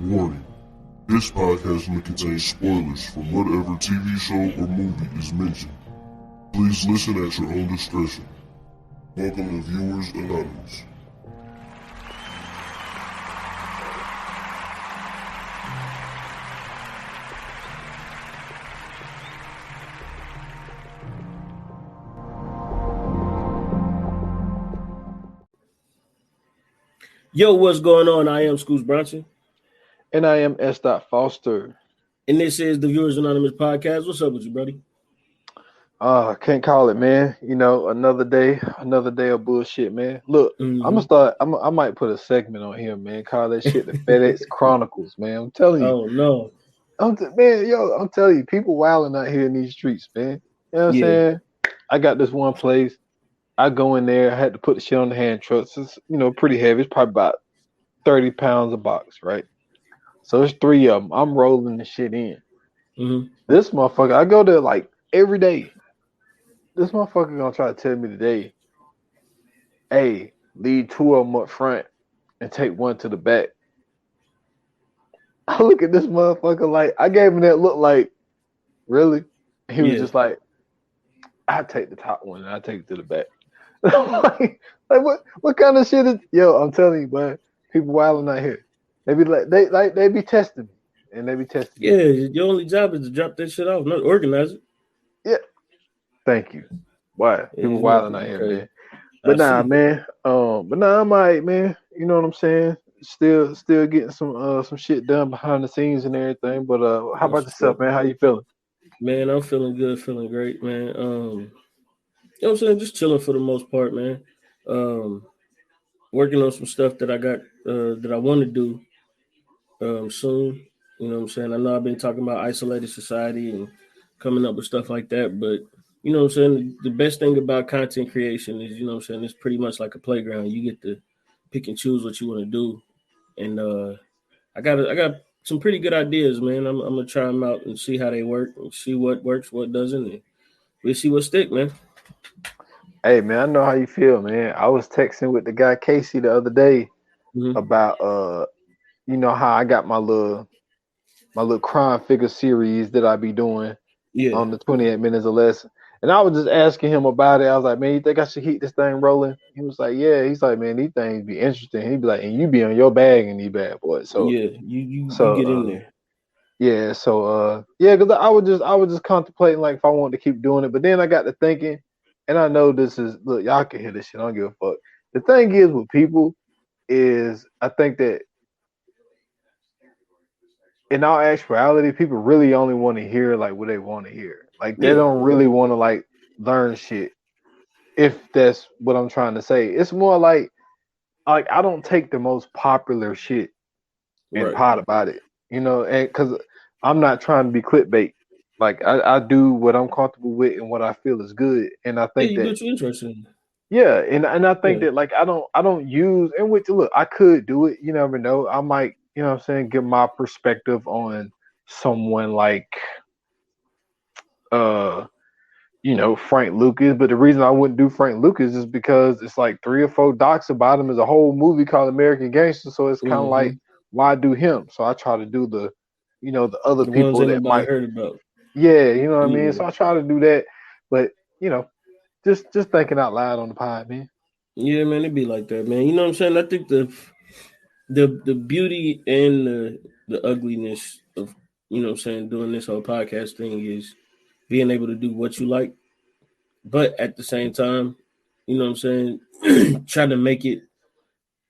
Warning. This podcast may contain spoilers from whatever TV show or movie is mentioned. Please listen at your own discretion. Welcome to Viewers Anonymous. Yo, what's going on? I am Scoots Bronson. And I am S. Foster. And this is the Viewers Anonymous podcast. What's up with you, buddy? Can't call it, man. You know, another day of bullshit, man. Look, I'm gonna start. I might put a segment on here, man. Call that shit the FedEx Chronicles, man. I'm telling you. Oh no, I'm telling you, people wilding out here in these streets, man. You know what I'm saying? I got this one place. I go in there. I had to put the shit on the hand trucks. It's pretty heavy. It's probably about 30 pounds a box, right? So there's 3 of them. I'm rolling the shit in. This motherfucker, I go there like every day. This motherfucker gonna try to tell me today, hey, leave 2 of them up front and take 1 to the back. I look at this motherfucker like, I gave him that look like, really? He was just like, I take the top one and I take it to the back. like what kind of shit is? Yo, I'm telling you, man, people wilding out here. They be like they be testing me, and they be testing. Yeah, your only job is to drop that shit off, not organize it. Yeah, thank you. Why people wilding out here, man? But I'm alright, man. You know what I'm saying? Still getting some shit done behind the scenes and everything. But how about yourself, man? How you feeling? Man, I'm feeling good, feeling great, man. You know what I'm saying? Just chilling for the most part, man. Working on some stuff that I got that I want to do soon. You know what I'm saying? I know I've been talking about isolated society and coming up with stuff like that, but you know what I'm saying? The best thing about content creation is, you know what I'm saying, it's pretty much like a playground. You get to pick and choose what you want to do. And I got some pretty good ideas, man. I'm gonna try them out and see how they work and see what works, what doesn't, and we'll see what stick, man. Hey, man, I know how you feel, man. I was texting with the guy Casey the other day about how I got my little crime figure series that I be doing on the 28 minutes or less. And I was just asking him about it. I was like, man, you think I should keep this thing rolling? He was like, yeah. He's like, man, these things be interesting. He'd be like, and you be on your bag in these bad boys. So yeah, you get in there. Yeah, so because I was just contemplating like if I wanted to keep doing it, but then I got to thinking, and I know look, y'all can hear this shit. I don't give a fuck. The thing is with people is I think that in all actuality, people really only want to hear like what they want to hear. Like they don't really want to like learn shit. If that's what I'm trying to say, it's more like I don't take the most popular shit and pot about it, and because I'm not trying to be clickbait. Like I do what I'm comfortable with and what I feel is good, and I think that you're interested in. Yeah, and I think that like I don't use, and which look, I could do it. You never know. I might, you know what I'm saying, give my perspective on someone like Frank Lucas. But the reason I wouldn't do Frank Lucas is because it's like 3 or 4 docs about him. There's a whole movie called American Gangster, so it's kind of like, why do him? So I try to do the other people that might heard about. Yeah, you know what I mean? So I try to do that, but just thinking out loud on the pod, man. Yeah, man, it be like that, man. You know what I'm saying? I think the beauty and the ugliness of, you know what I'm saying, doing this whole podcast thing is being able to do what you like, but at the same time, you know what I'm saying, trying to make it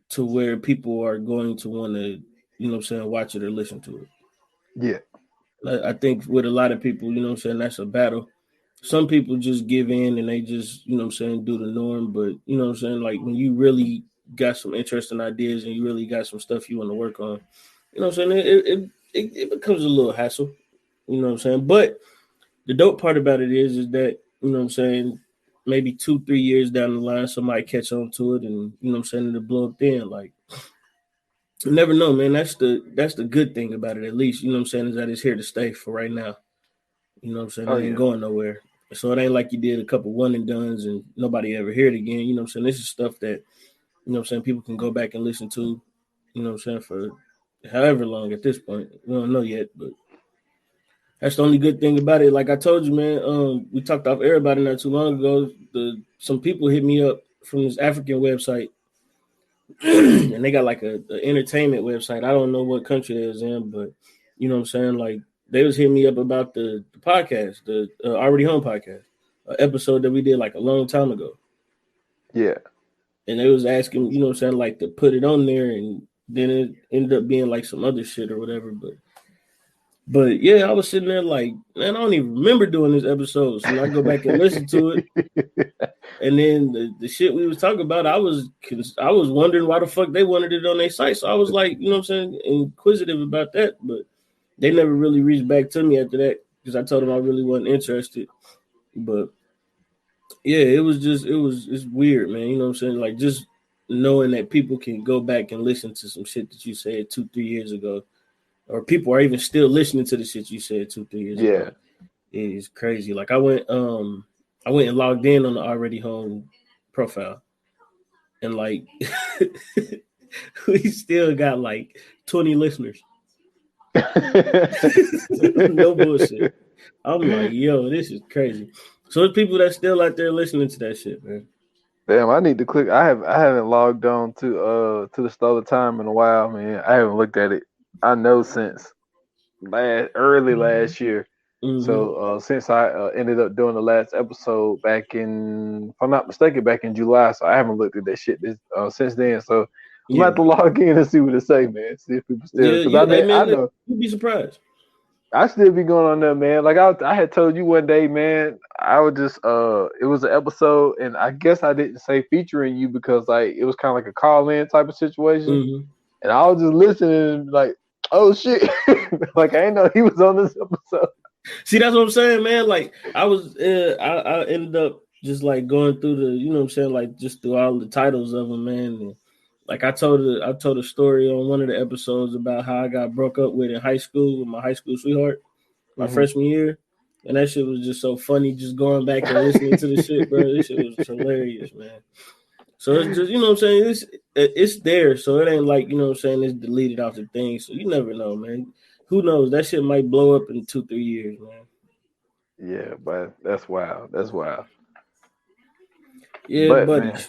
to where people are going to want to, you know what I'm saying, watch it or listen to it. Yeah. I think with a lot of people, you know what I'm saying, that's a battle. Some people just give in and they just, you know what I'm saying, do the norm. But, you know what I'm saying, like when you really got some interesting ideas and you really got some stuff you want to work on, you know what I'm saying, it becomes a little hassle, you know what I'm saying. But the dope part about it is that, you know what I'm saying, maybe 2-3 years down the line, somebody catch on to it and, you know what I'm saying, it'll blow up then. Like, you never know, man. That's the good thing about it, at least, you know what I'm saying, is that it's here to stay for right now. You know what I'm saying? It ain't going nowhere. So it ain't like you did a couple one and dones and nobody ever heard it again. You know what I'm saying? This is stuff that, you know what I'm saying, people can go back and listen to, you know what I'm saying, for however long at this point. We don't know yet, but that's the only good thing about it. Like I told you, man, we talked off air about it not too long ago. Some people hit me up from this African website, and they got like a entertainment website. I don't know what country it is in, but you know what I'm saying? Like they was hitting me up about the podcast, the Already Home podcast, an episode that we did like a long time ago. Yeah. And they was asking, you know what I'm saying, like to put it on there, and then it ended up being like some other shit or whatever. But yeah, I was sitting there like, man, I don't even remember doing this episode. So I go back and listen to it. And then the shit we was talking about, I was wondering why the fuck they wanted it on their site. So I was like, you know what I'm saying, inquisitive about that. But they never really reached back to me after that because I told them I really wasn't interested. But yeah, it's weird, man. You know what I'm saying? Like just knowing that people can go back and listen to some shit that you said 2-3 years ago, or people are even still listening to the shit you said 2-3 years ago. It is crazy. Like I went and logged in on the Already Home profile, and like we still got like 20 listeners. No bullshit. I'm like, yo, this is crazy. So there's people that's still out there listening to that shit, man. Damn, I need to click. I haven't logged on to the Stolen Time in a while, man. I haven't looked at it. I know since early last year. Mm-hmm. So since I ended up doing the last episode back in, if I'm not mistaken, back in July. So I haven't looked at that shit since then. So I'm about to log in and see what it say, man. See if people still. Because I know you'd be surprised. I still be going on there, man. Like I had told you one day, man. I would just it was an episode, and I guess I didn't say featuring you because like it was kind of like a call-in type of situation, and I was just listening, like, oh shit, like I didn't know he was on this episode. See, that's what I'm saying, man. Like I was, I ended up just like going through the, you know what I'm saying, like just through all the titles of them, man. And, like I told a story on one of the episodes about how I got broke up with in high school with my high school sweetheart, my freshman year, and that shit was just so funny. Just going back and listening to the shit, bro. This shit was hilarious, man. So it's just, you know what I'm saying, it's there, so it ain't like, you know what I'm saying, it's deleted off the thing. So you never know, man. Who knows? That shit might blow up in 2-3 years, man. Yeah, but that's wild. That's wild. Yeah, buddy. Man,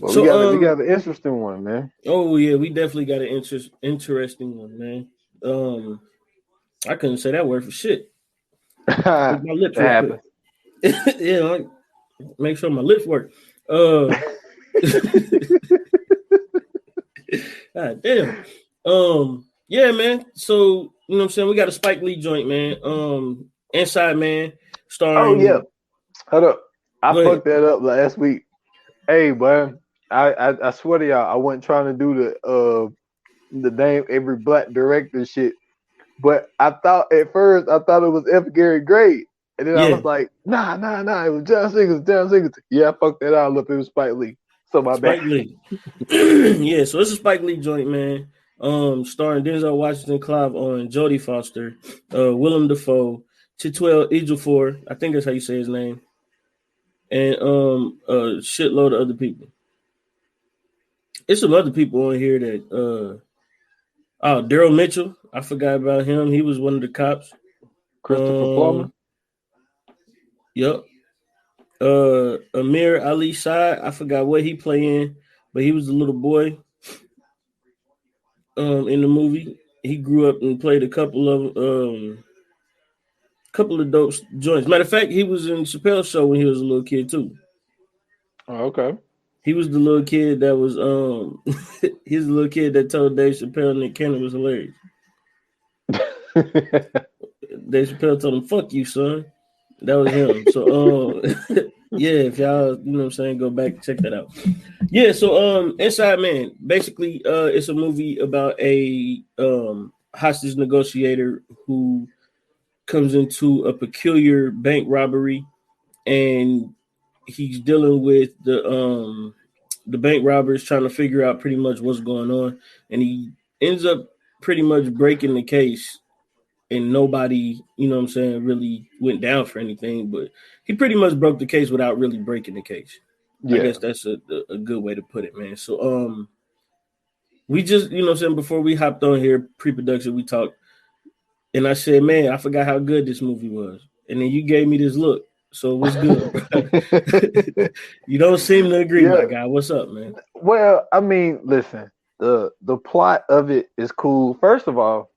well, so, we got an interesting one, man. Oh yeah, we definitely got an interesting one, man. I couldn't say that word for shit. My lips happens. Yeah, like, make sure my lips work. God damn. Yeah, man. So you know what I'm saying, we got a Spike Lee joint, man. Inside Man, starring. Oh yeah. Hold up. I fucked that up last week. Hey, boy. I swear to y'all, I wasn't trying to do the name every black director shit. But I thought at first it was F. Gary Gray. And then I was like, nah, it was John Singleton. Yeah, I fucked that all up. It was Spike Lee. So my bad. Spike Lee. Yeah, so it's a Spike Lee joint, man. Starring Denzel Washington, Clive Owen, Jodie Foster, Willem Dafoe, Chiwetel Ejiofor, I think that's how you say his name, and a shitload of other people. It's some other people on here that Daryl Mitchell, I forgot about him. He was one of the cops. Christopher Plummer. Yep. Amir Ali Shai, I forgot what he playing, but he was the little boy in the movie. He grew up and played a couple of dope joints. Matter of fact, he was in Chappelle's show when he was a little kid too. Oh, okay. He was the little kid that was he's the little kid that told Dave Chappelle Nick Cannon was hilarious. Dave Chappelle told him, "Fuck you, son." That was him. So yeah, if y'all, you know what I'm saying, go back and check that out. Yeah, so Inside Man, basically it's a movie about a hostage negotiator who comes into a peculiar bank robbery, and he's dealing with the bank robbers, trying to figure out pretty much what's going on, and he ends up pretty much breaking the case, and nobody, you know what I'm saying, really went down for anything, but he pretty much broke the case without really breaking the case. Yeah. I guess that's a good way to put it, man. So We just, you know what I'm saying, before we hopped on here, pre-production, we talked, and I said, man, I forgot how good this movie was. And then you gave me this look. So what's good, bro? You don't seem to agree, my guy. What's up, man? Well, I mean, listen, the plot of it is cool. First of all,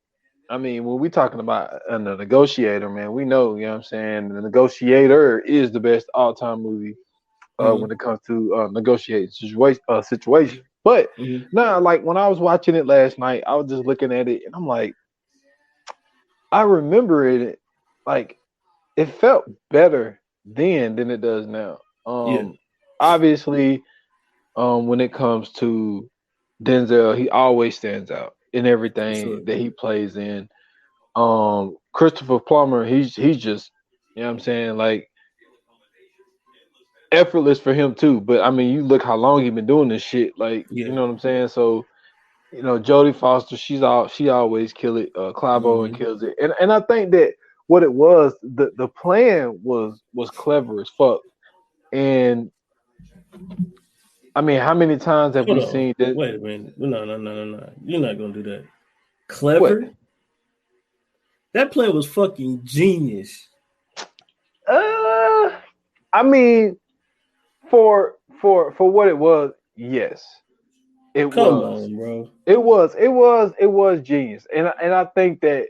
I mean, when we talking about a negotiator, man, we know, you know what I'm saying, The Negotiator is the best all-time movie when it comes to negotiating situation. But now, like when I was watching it last night, I was just looking at it and I'm like, I remember it like it felt better then than it does now. Obviously, when it comes to Denzel, he always stands out in everything that he plays in. Christopher Plummer, he's just, you know what I'm saying, like effortless for him too. But I mean, you look how long he been doing this shit, like you know what I'm saying. So, you know, Jodie Foster, she always kill it. Clive Owen kills it, and I think that what it was, the plan was clever as fuck. And I mean, how many times have we seen that? Wait a minute, no, you're not gonna do that. Clever. What? That plan was fucking genius. I mean, for what it was, yes. Come on, bro. It was genius. And I think that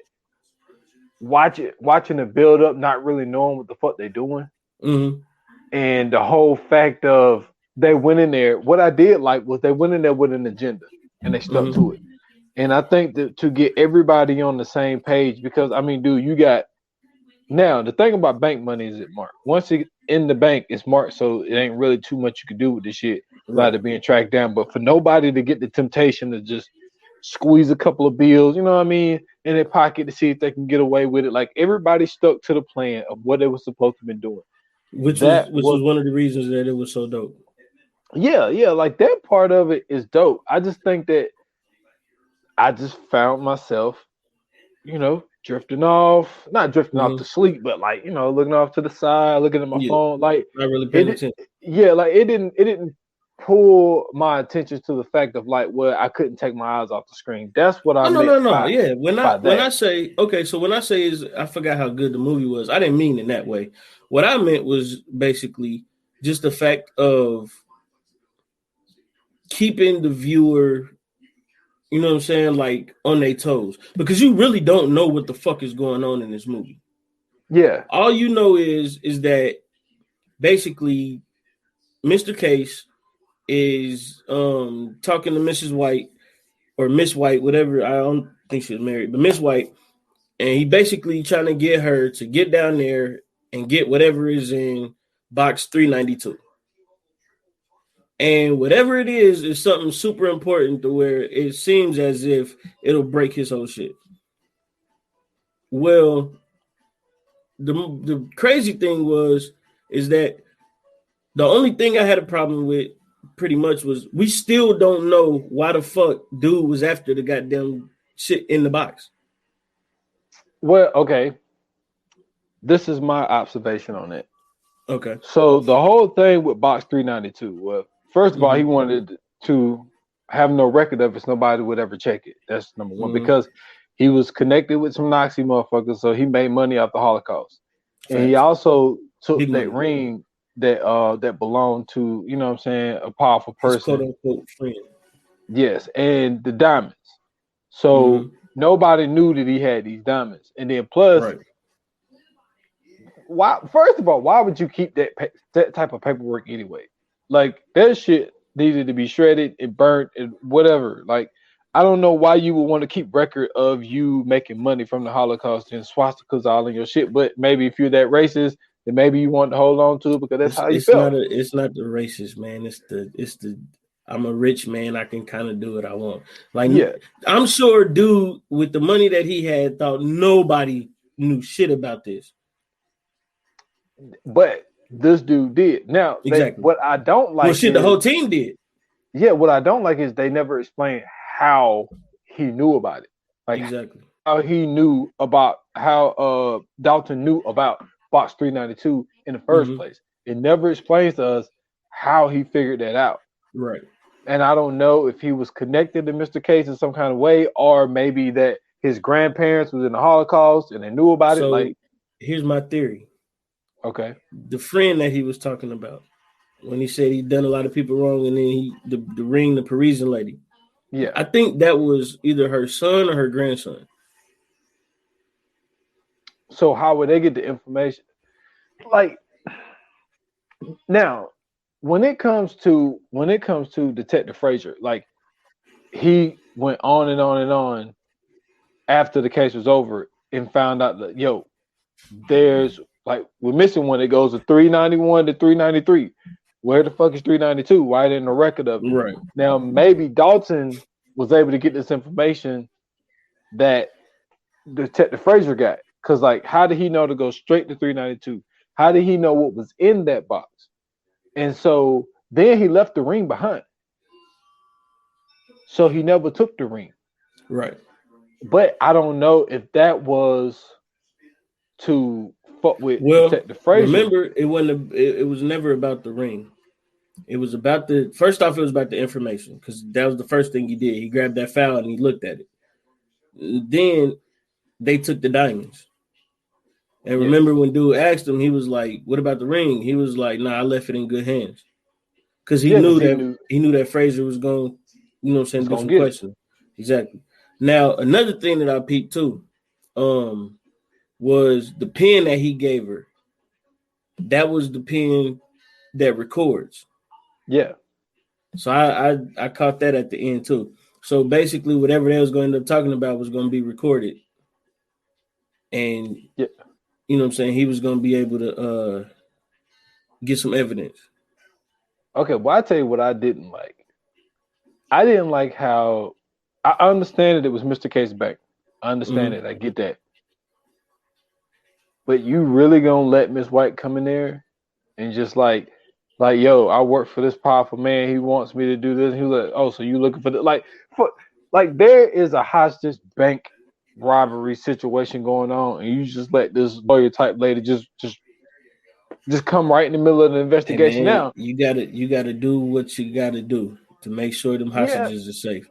watching the build up, not really knowing what the fuck they're doing. And the whole fact of they went in there, what I did like was they went in there with an agenda and they stuck to it. And I think that to get everybody on the same page, because I mean, dude, you got now the thing about bank money is it marked. Once it's in the bank, it's marked, so it ain't really too much you can do with this shit without it being tracked down. But for nobody to get the temptation to just squeeze a couple of bills, you know what I mean, in their pocket to see if they can get away with it. Like everybody stuck to the plan of what they were supposed to be doing. Which was one of the reasons that it was so dope. Yeah, like that part of it is dope. I just think that I just found myself, you know, not drifting off to sleep, but like, you know, looking off to the side, looking at my phone, like not really paying attention. Yeah, like it didn't pull my attention to the fact of like, well, I couldn't take my eyes off the screen. That's what I meant. No. Yeah, when I say so when I say is I forgot how good the movie was, I didn't mean in that way. What I meant was basically just the fact of keeping the viewer, you know what I'm saying, like on their toes, because you really don't know what the fuck is going on in this movie. Yeah. All you know is that basically Mr. Case is talking to Mrs. White or Miss White, whatever. I don't think she's married, but Miss White, and he basically trying to get her to get down there and get whatever is in box 392. And whatever it is something super important to where it seems as if it'll break his whole shit. Well, the crazy thing is that the only thing I had a problem with pretty much was we still don't know why the fuck dude was after the goddamn shit in the box. Well, okay. This is my observation on it. Okay. So the whole thing with box 392, well, first of all, he wanted to have no record of it, so nobody would ever check it. That's number one, because he was connected with some Nazi motherfuckers, so he made money off the Holocaust. Facts. And he also took that ring that belonged to, you know what I'm saying, a powerful person. His quote unquote friend. Yes, and the diamonds. So nobody knew that he had these diamonds. And then plus, why? First of all, why would you keep that type of paperwork anyway? Like that shit needed to be shredded and burnt and whatever. Like I don't know why you would want to keep record of you making money from the Holocaust and swastikas all in your shit. But maybe if you're that racist, then maybe you want to hold on to it because that's how you felt. It's not the racist, man. It's the I'm a rich man. I can kind of do what I want. Like I'm sure dude with the money that he had thought nobody knew shit about this. But this dude did. Now, what I don't like the whole team did. Yeah, what I don't like is they never explain how he knew about it. Like how he knew about how Dalton knew about box 392 in the first place. It never explains to us how he figured that out. Right. And I don't know if he was connected to Mr. Case in some kind of way, or maybe that his grandparents was in the Holocaust and they knew about it. Like, here's my theory. Okay. The friend that he was talking about when he said he'd done a lot of people wrong, and then the ring, the Parisian lady. Yeah. I think that was either her son or her grandson. So how would they get the information? Like, now, when it comes to Detective Frazier, like, he went on and on and on after the case was over and found out that, yo, there's, like, we're missing one. It goes to 391 to 393. Where the fuck is 392? Why didn't a record of it? Right. Now, maybe Dalton was able to get this information that Detective Frazier got. Because, like, how did he know to go straight to 392? How did he know what was in that box? And so then he left the ring behind. So he never took the ring. Right. But I don't know if that was to fuck with Detective Frazier. Remember, it wasn't. It was never about the ring. It was about first off, it was about the information, because that was the first thing he did. He grabbed that file and he looked at it. Then they took the diamonds. And remember when dude asked him, he was like, "What about the ring?" He was like, "Nah, I left it in good hands." Because he knew that Frazier was going, you know what I'm saying, do some questions. Exactly. Now, another thing that I peeped too, was the pen that he gave her. That was the pen that records. Yeah. So I caught that at the end too. So basically, whatever they was going to end up talking about was going to be recorded, and yeah, you know what I'm saying, he was going to be able to get some evidence. Okay, well, I tell you what I didn't like. I didn't like how, I understand that it was Mr. Case Bank. I understand it. I get that. But you really gonna let Miss White come in there and just like, yo, I work for this powerful man. He wants me to do this. And he was like, oh, so you looking for the like there is a hostage bank robbery situation going on, and you just let this lawyer type lady just come right in the middle of the investigation. Hey man, now you gotta do what you gotta do to make sure them hostages are safe.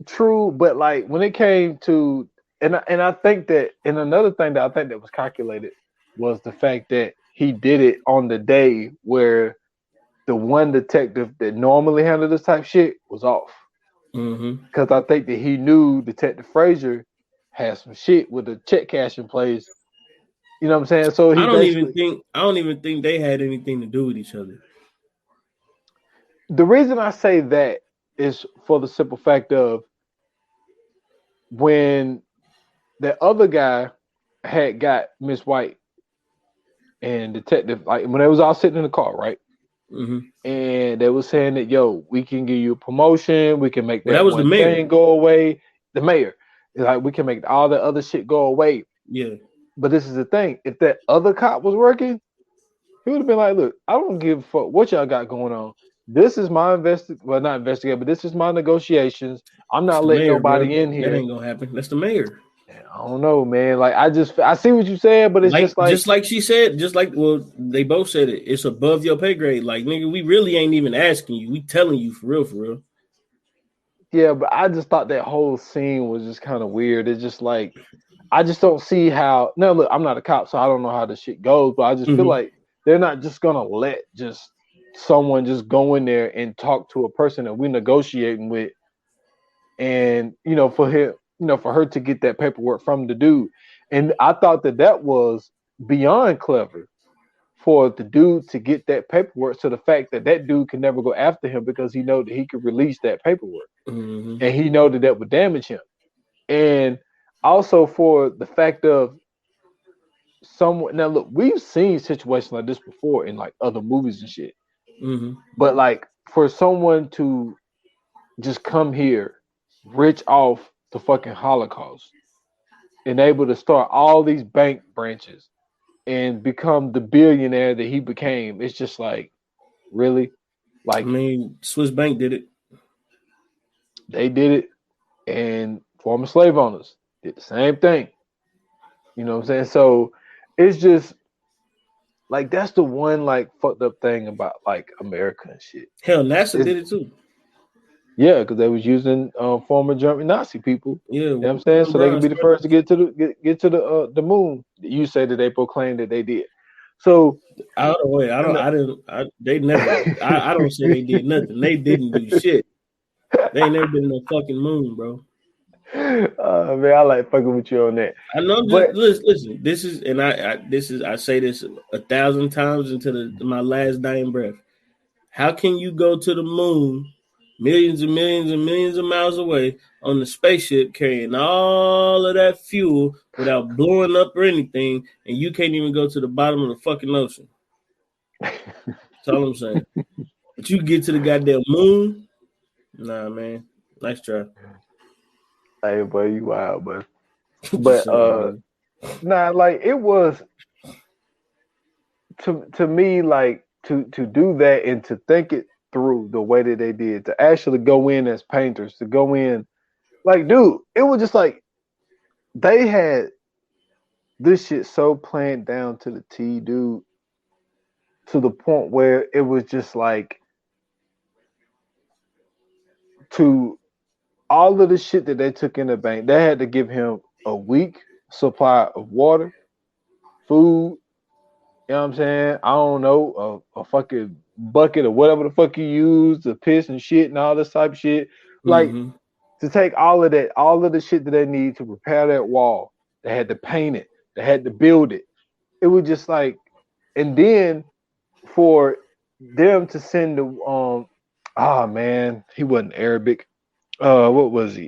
True, but like when it came to, and I think that, and another thing that I think that was calculated was the fact that he did it on the day where the one detective that normally handled this type of shit was off. Because I think that he knew Detective Frazier had some shit with the check cashing place. You know what I'm saying? So I don't even think they had anything to do with each other. The reason I say that is for the simple fact of when the other guy had got Miss White and Detective, like when they was all sitting in the car, right? And they were saying that, yo, we can give you a promotion, we can make that one thing go away. The mayor, like, we can make all the other shit go away. Yeah. But this is the thing: if that other cop was working, he would have been like, look, I don't give a fuck what y'all got going on. This is my not investigate, but this is my negotiations. I'm not letting nobody in here. That ain't gonna happen. That's the mayor. I don't know, man. Like, I see what you said, but it's just like she said, they both said it. It's above your pay grade. Like, nigga, we really ain't even asking you. We telling you for real. Yeah, but I just thought that whole scene was just kind of weird. It's just like, I just don't see how. No, look, I'm not a cop, so I don't know how this shit goes. But I just feel like they're not just gonna let just someone just go in there and talk to a person that we're negotiating with, and for her to get that paperwork from the dude. And I thought that was beyond clever for the dude to get that paperwork, so the fact that dude can never go after him because he know that he could release that paperwork, and he know that would damage him. And also for the fact of someone, now look, we've seen situations like this before in like other movies and shit, but like for someone to just come here rich off the fucking Holocaust and able to start all these bank branches and become the billionaire that he became, it's just like, really? Like, I mean, Swiss Bank did it. They did it, and former slave owners did the same thing. You know what I'm saying? So it's just like, that's the one like fucked up thing about like America and shit. Hell, NASA did it too. Yeah, because they was using former German Nazi people. Yeah, You know what I'm saying? So they could Brown be the first to get to the moon. You say that they proclaimed that they did. So out of the way. They never. I don't say they did nothing. They didn't do shit. They ain't never been in the fucking moon, bro. Man, I like fucking with you on that. I know. But Listen. This is, and I say this 1,000 times into my last dying breath. How can you go to the moon, millions and millions and millions of miles away, on the spaceship carrying all of that fuel without blowing up or anything, and you can't even go to the bottom of the fucking ocean? That's all I'm saying. But you get to the goddamn moon? Nah, man. Nice try. hey, boy, you wild, but Just saying, nah, like it was to me, like to do that and to think it through the way that they did, to actually go in as painters, to go in, like, dude, it was just like they had this shit so planned down to the T, dude, to the point where it was just like to all of the shit that they took in the bank, they had to give him a week supply of water, food. You know what I'm saying? I don't know, a fucking bucket or whatever the fuck you use to piss and shit and all this type of shit. Like Mm-hmm. to take all of that, all of the shit that they need to repair that wall. They had to paint it. They had to build it. It was just like, and then for them to send the man, he wasn't Arabic. What was he?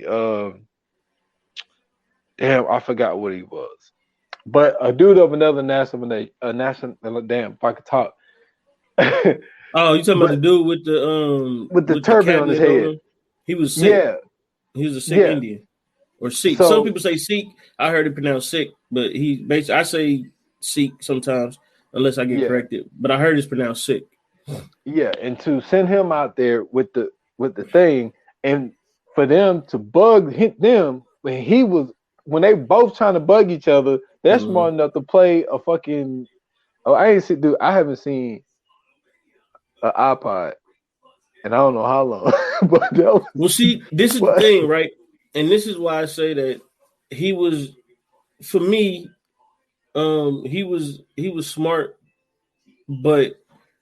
Damn, I forgot what he was. But a dude of another national, damn, if I could talk. Oh, you talking about the But dude with the with the turban on his cabinet on head. him? He was Sikh. Yeah, He was a Sikh yeah. Indian or Sikh. Some So people say Sikh. I heard it pronounced Sikh, but he basically I say Sikh sometimes unless I get yeah, corrected. But I heard it's pronounced Sikh. yeah. And to send him out there with the thing, and for them to hit them when they both trying to bug each other, they're Mm-hmm. smart enough to play a fucking. Oh, I haven't seen an iPod, and I don't know how long, but that was, Well, see, this is the but thing, right? And this is why I say that he was, for me, he was smart, but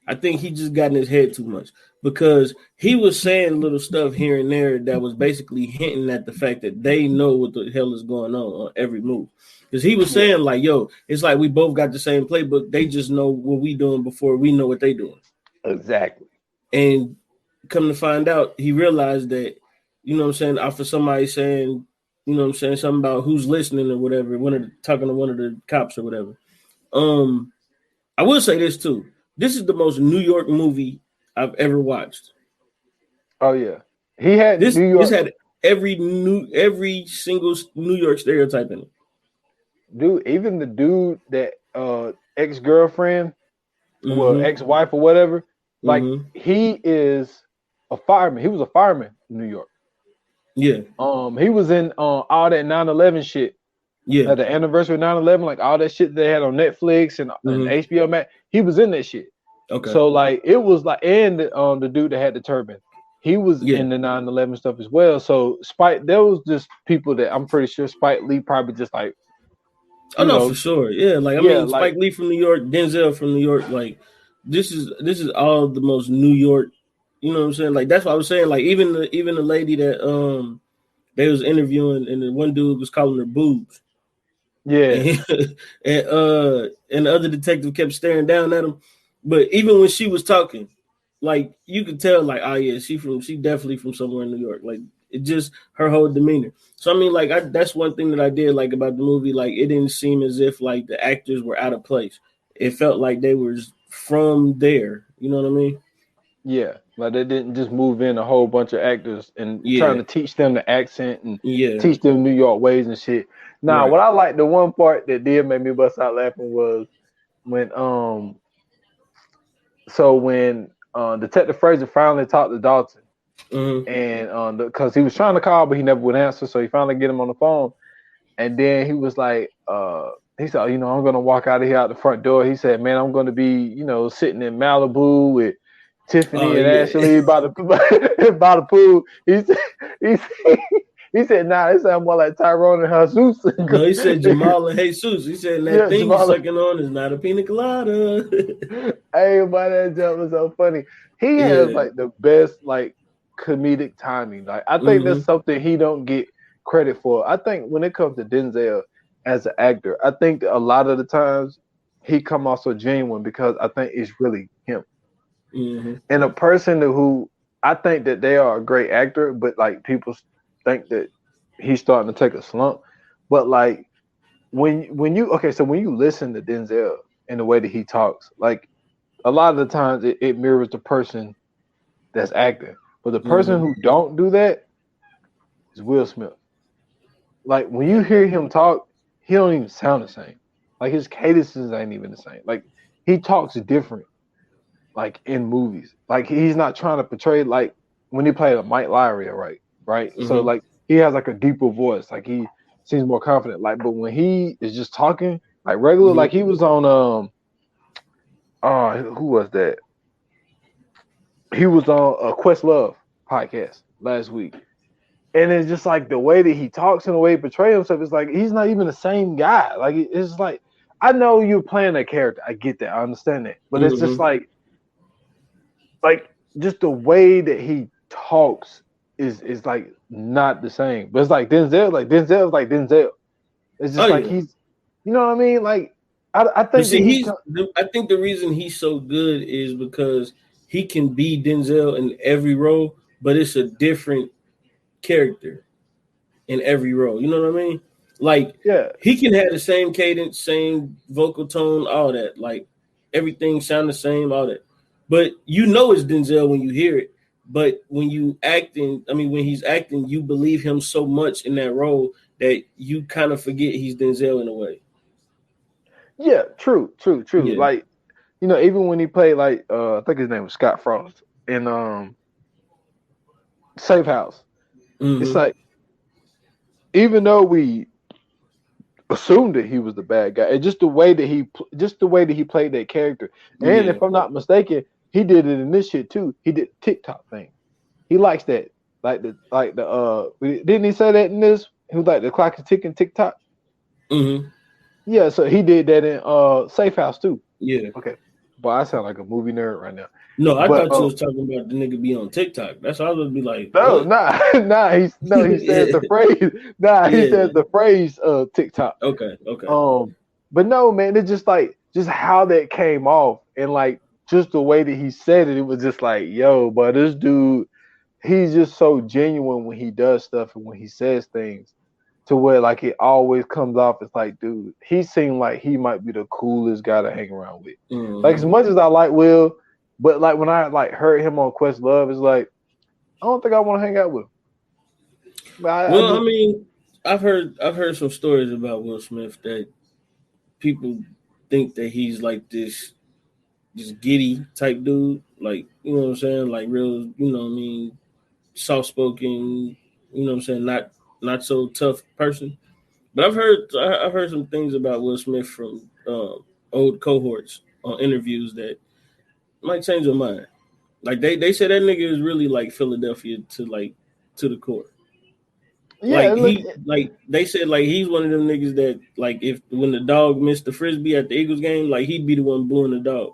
I think he just got in his head too much because he was saying little stuff here and there that was basically hinting at the fact that they know what the hell is going on every move. Because he was yeah, saying like, "Yo, it's like we both got the same playbook. They just know what we doing before we know what they doing." exactly. And come to find out, he realized that, you know what I'm saying, after somebody saying, you know what I'm saying, something about who's listening or whatever, talking to one of the cops or whatever. I will say this too. This is the most New York movie I've ever watched. Oh yeah, he had New This York. had every single New York stereotype in it. Dude, even the dude that ex-girlfriend, well, Mm-hmm. ex-wife or whatever, like Mm-hmm. he is a fireman. He was a fireman in New York. Yeah. He was in all that 9/11 shit. Yeah. At the anniversary of 9/11, like all that shit they had on Netflix and Mm-hmm. HBO Max, he was in that shit. Okay. So like it was like, and the dude that had the turban, he was Yeah. in the 9/11 stuff as well. So Spike, there was just people that I'm pretty sure Spike Lee probably just like, Oh you no, for know, sure. Yeah, like I yeah, mean, like Spike Lee from New York, Denzel from New York. Like this is all the most New York. You know what I'm saying? Like that's what I was saying. Like even the lady that they was interviewing, and the one dude was calling her boobs, yeah, and and the other detective kept staring down at him. But even when she was talking, like you could tell, like, oh yeah, she definitely from somewhere in New York. Like it just her whole demeanor. So I mean, like that's one thing that I did like about the movie. Like it didn't seem as if like the actors were out of place. It felt like they were from there. You know what I mean? yeah. Like they didn't just move in a whole bunch of actors and trying Yeah, to teach them the accent and yeah, teach them New York ways and shit. Now, right. what I like, the one part that did make me bust out laughing was when when Detective Fraser finally talked to Dalton, Mm-hmm. and because he was trying to call but he never would answer, so he finally get him on the phone, and then he was like, he said, I'm gonna walk out of here out the front door. He said, man, I'm gonna be, sitting in Malibu with, Tiffany and yeah. Ashley by the by the pool. He said, nah, it sounds more like Tyrone and Jesus. No, he said Jamal and Jesus. He said that Yeah, thing you Jamal. sucking on is not a pina colada. Hey, but that jump was so funny. He has Yeah. like the best like comedic timing. Like I think that's something he don't get credit for. I think when it comes to Denzel as an actor, I think that a lot of the times he come off so genuine because I think it's really him. And a person who I think that they are a great actor, but like people think that he's starting to take a slump. But like when you when you listen to Denzel and the way that he talks, like a lot of the times it mirrors the person that's acting. But the person who don't do that is Will Smith. Like when you hear him talk, he don't even sound the same. Like his cadences ain't even the same. Like he talks different. Like in movies, like he's not trying to portray like when he played a Mike Lowry, right? So like he has like a deeper voice, like he seems more confident. Like, but when he is just talking like regular, like he was on who was that? He was on a Questlove podcast last week, and it's just like the way that he talks and the way he portrays himself is like he's not even the same guy. Like it's like I know you're playing a character, I get that, I understand that, but it's just like just the way that he talks is like not the same. But it's like Denzel is like Denzel. It's just like he's, you know what I mean? Like I think I think the reason he's so good is because he can be Denzel in every role, but it's a different character in every role. You know what I mean? Like he can have the same cadence, same vocal tone, all that. Like everything sound the same, all that. But you know it's Denzel when you hear it. But when when he's acting, you believe him so much in that role that you kind of forget he's Denzel in a way. Yeah, true. Yeah. Like, you know, even when he played like I think his name was Scott Frost in Safe House. It's like even though we assumed that he was the bad guy, and just the way that he played that character. And if I'm not mistaken, he did it in this shit too. He did TikTok thing. He likes that. Didn't he say that in this? He was like the clock is ticking TikTok. Yeah, so he did that in Safe House too. Yeah. Okay. Boy, I sound like a movie nerd right now. No, I thought you was talking about the nigga be on TikTok. That's all I would be like. No, he says the phrase. He says the phrase TikTok. Okay. But no, man, it's just like how that came off and like just the way that he said it, it was just like, yo, but this dude, he's just so genuine when he does stuff and when he says things to where like it always comes off as like, dude, he seemed like he might be the coolest guy to hang around with. Like as much as I like Will, but like when I like heard him on Questlove, it's like I don't think I want to hang out with him. I mean, I've heard some stories about Will Smith that people think that he's like this giddy type dude, like, you know what I'm saying, like real, you know what I mean, soft spoken, you know what I'm saying, not so tough person. But I've heard some things about Will Smith from old cohorts on interviews that might change your mind. Like they say that nigga is really like Philadelphia to the core. Yeah, they said like he's one of them niggas that like if when the dog missed the frisbee at the Eagles game, like he'd be the one booing the dog.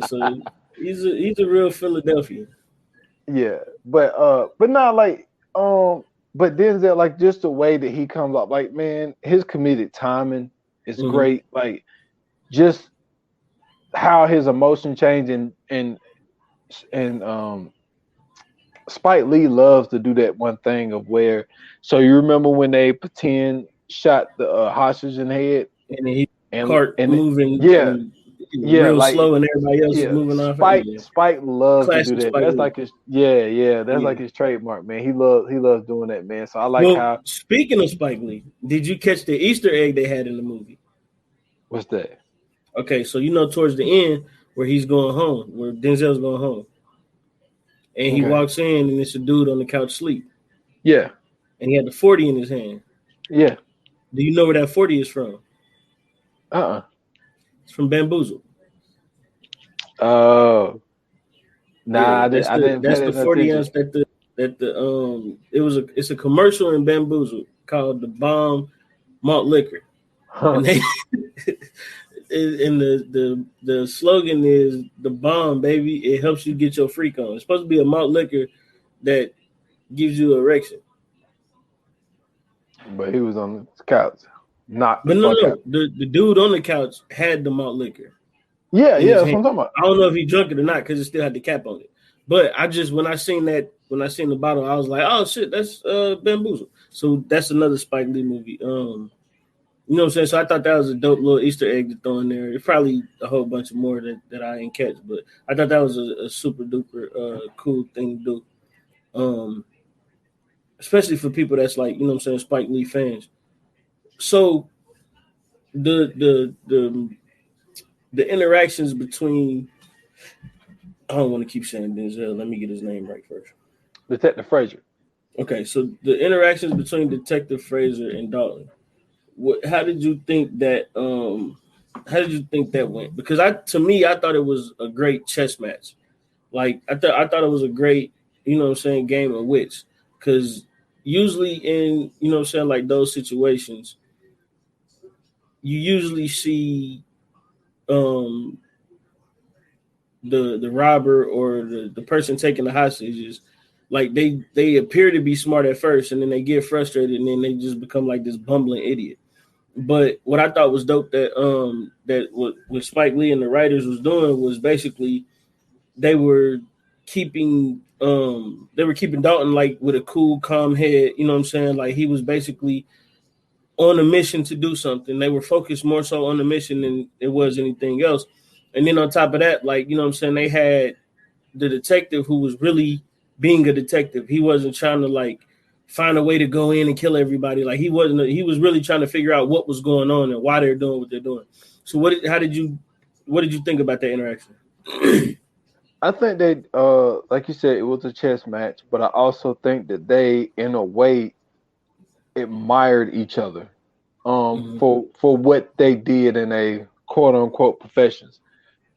So he's a real Philadelphian. Yeah, but not like but Denzel, like just the way that he comes up, like man, his comedic timing is great. Like just how his emotion change and Spike Lee loves to do that one thing of where. So you remember when they pretend shot the hostage in the head, and he moving, real like, slow, and everybody else is moving off. Spike loves Classic to do that. Spike that's Lee. like his that's like his trademark, man. He loves doing that, man. So I like how. Speaking of Spike Lee, did you catch the Easter egg they had in the movie? What's that? Okay, so towards the end where he's going home, where Denzel's going home. And he walks in and it's a dude on the couch asleep. Yeah. And he had the 40 in his hand. Yeah. Do you know where that 40 is from? It's from Bamboozled. Oh, Yeah, nah, I didn't pay that's the that no 40 attention. ounce it was a commercial in Bamboozle called the Bomb Malt Liquor, Huh. and they and the slogan is the bomb, baby. It helps you get your freak on. It's supposed to be a malt liquor that gives you erection. But he was on the couch, knocked the But no, fuck no, out. the dude on the couch had the malt liquor Yeah, in yeah, his that's hand. what I'm talking about. I don't know if he drunk it or not because it still had the cap on it. But when I seen the bottle, I was like, oh shit, that's Bamboozle. So that's another Spike Lee movie. You know what I'm saying? So I thought that was a dope little Easter egg to throw in there. There's probably a whole bunch of more that I didn't catch, but I thought that was a super duper cool thing to do. Especially for people that's like, you know what I'm saying, Spike Lee fans. So the interactions between I don't want to keep saying Denzel. Let me get his name right first. Detective Frazier. Okay, so the interactions between Detective Fraser and Dalton. How did you think that? How did you think that went? Because to me, I thought it was a great chess match. Like I thought it was a great, you know what I'm saying, game of wits. Because usually in, you know what I'm saying, like those situations, you usually see um the robber or the person taking the hostages, like they appear to be smart at first and then they get frustrated and then they just become like this bumbling idiot. But what I thought was dope that what Spike Lee and the writers was doing was basically they were keeping Dalton like with a cool, calm head, you know what I'm saying? Like he was basically on a mission to do something. They were focused more so on the mission than it was anything else. And then on top of that, like, you know what I'm saying, they had the detective who was really being a detective. He wasn't trying to like find a way to go in and kill everybody. Like he was really trying to figure out what was going on and why they're doing what they're doing. So what did you think about that interaction? I think they, like you said, it was a chess match, but I also think that they, in a way, admired each other, Mm-hmm. for what they did in a quote unquote professions.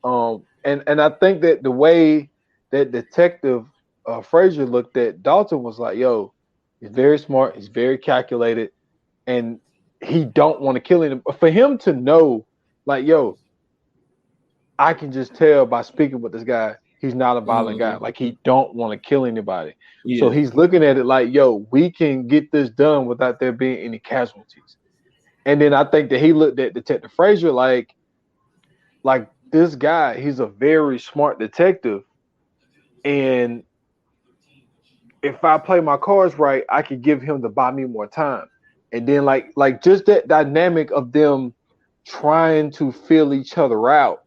And I think that the way that Detective Frazier looked at Dalton was like, yo, he's very smart, he's very calculated, and he don't want to kill him. For him to know, like, yo, I can just tell by speaking with this guy, he's not a violent guy. Mm-hmm. Like he don't want to kill anybody. So Yeah. he's looking at it like, yo, we can get this done without there being any casualties. And then I think that he looked at Detective Frazier like this guy, he's a very smart detective. And if I play my cards right, I could give him to buy me more time. And then like just that dynamic of them trying to feel each other out,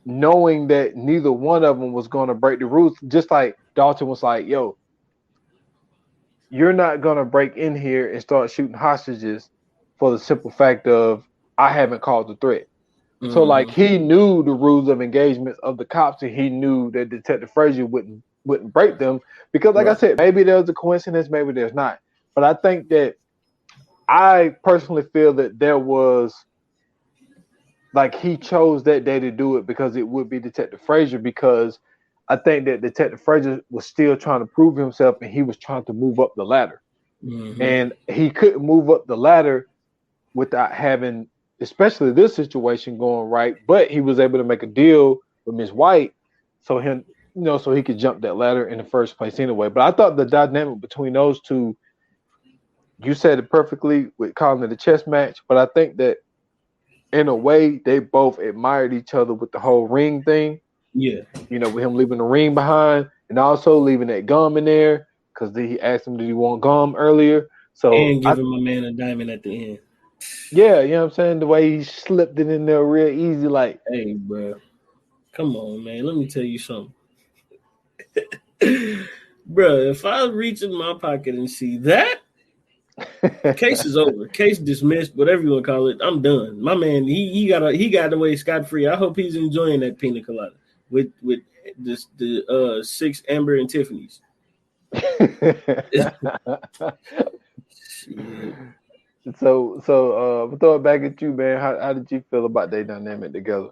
knowing that neither one of them was going to break the rules. Just like Dalton was like, yo, you're not going to break in here and start shooting hostages for the simple fact of I haven't caused a threat. So like Mm-hmm. he knew the rules of engagement of the cops, and he knew that Detective Frazier wouldn't break them because, like I Right. said, maybe there's a coincidence, maybe there's not. But I think that I personally feel that there was like he chose that day to do it because it would be Detective Frazier, because I think that Detective Frazier was still trying to prove himself and he was trying to move up the ladder. Mm-hmm. And he couldn't move up the ladder without having, especially this situation going right. But he was able to make a deal with Miss White, so so he could jump that ladder in the first place anyway. But I thought the dynamic between those two, you said it perfectly with calling it a chess match. But I think that in a way they both admired each other with the whole ring thing. Yeah. With him leaving the ring behind and also leaving that gum in there because he asked him did he want gum earlier. So And giving my man a diamond at the end. yeah, you know what I'm saying? The way he slipped it in there real easy, like, Hey, bro. Come on, man. Let me tell you something. Bro, if I reach in my pocket and see that, case is over. Case dismissed, whatever you want to call it. I'm done. My man, he got away scot free. I hope he's enjoying that pina colada with the 6 Amber and Tiffany's. Shit. so we'll throw it back at you, man. How did you feel about their dynamic together?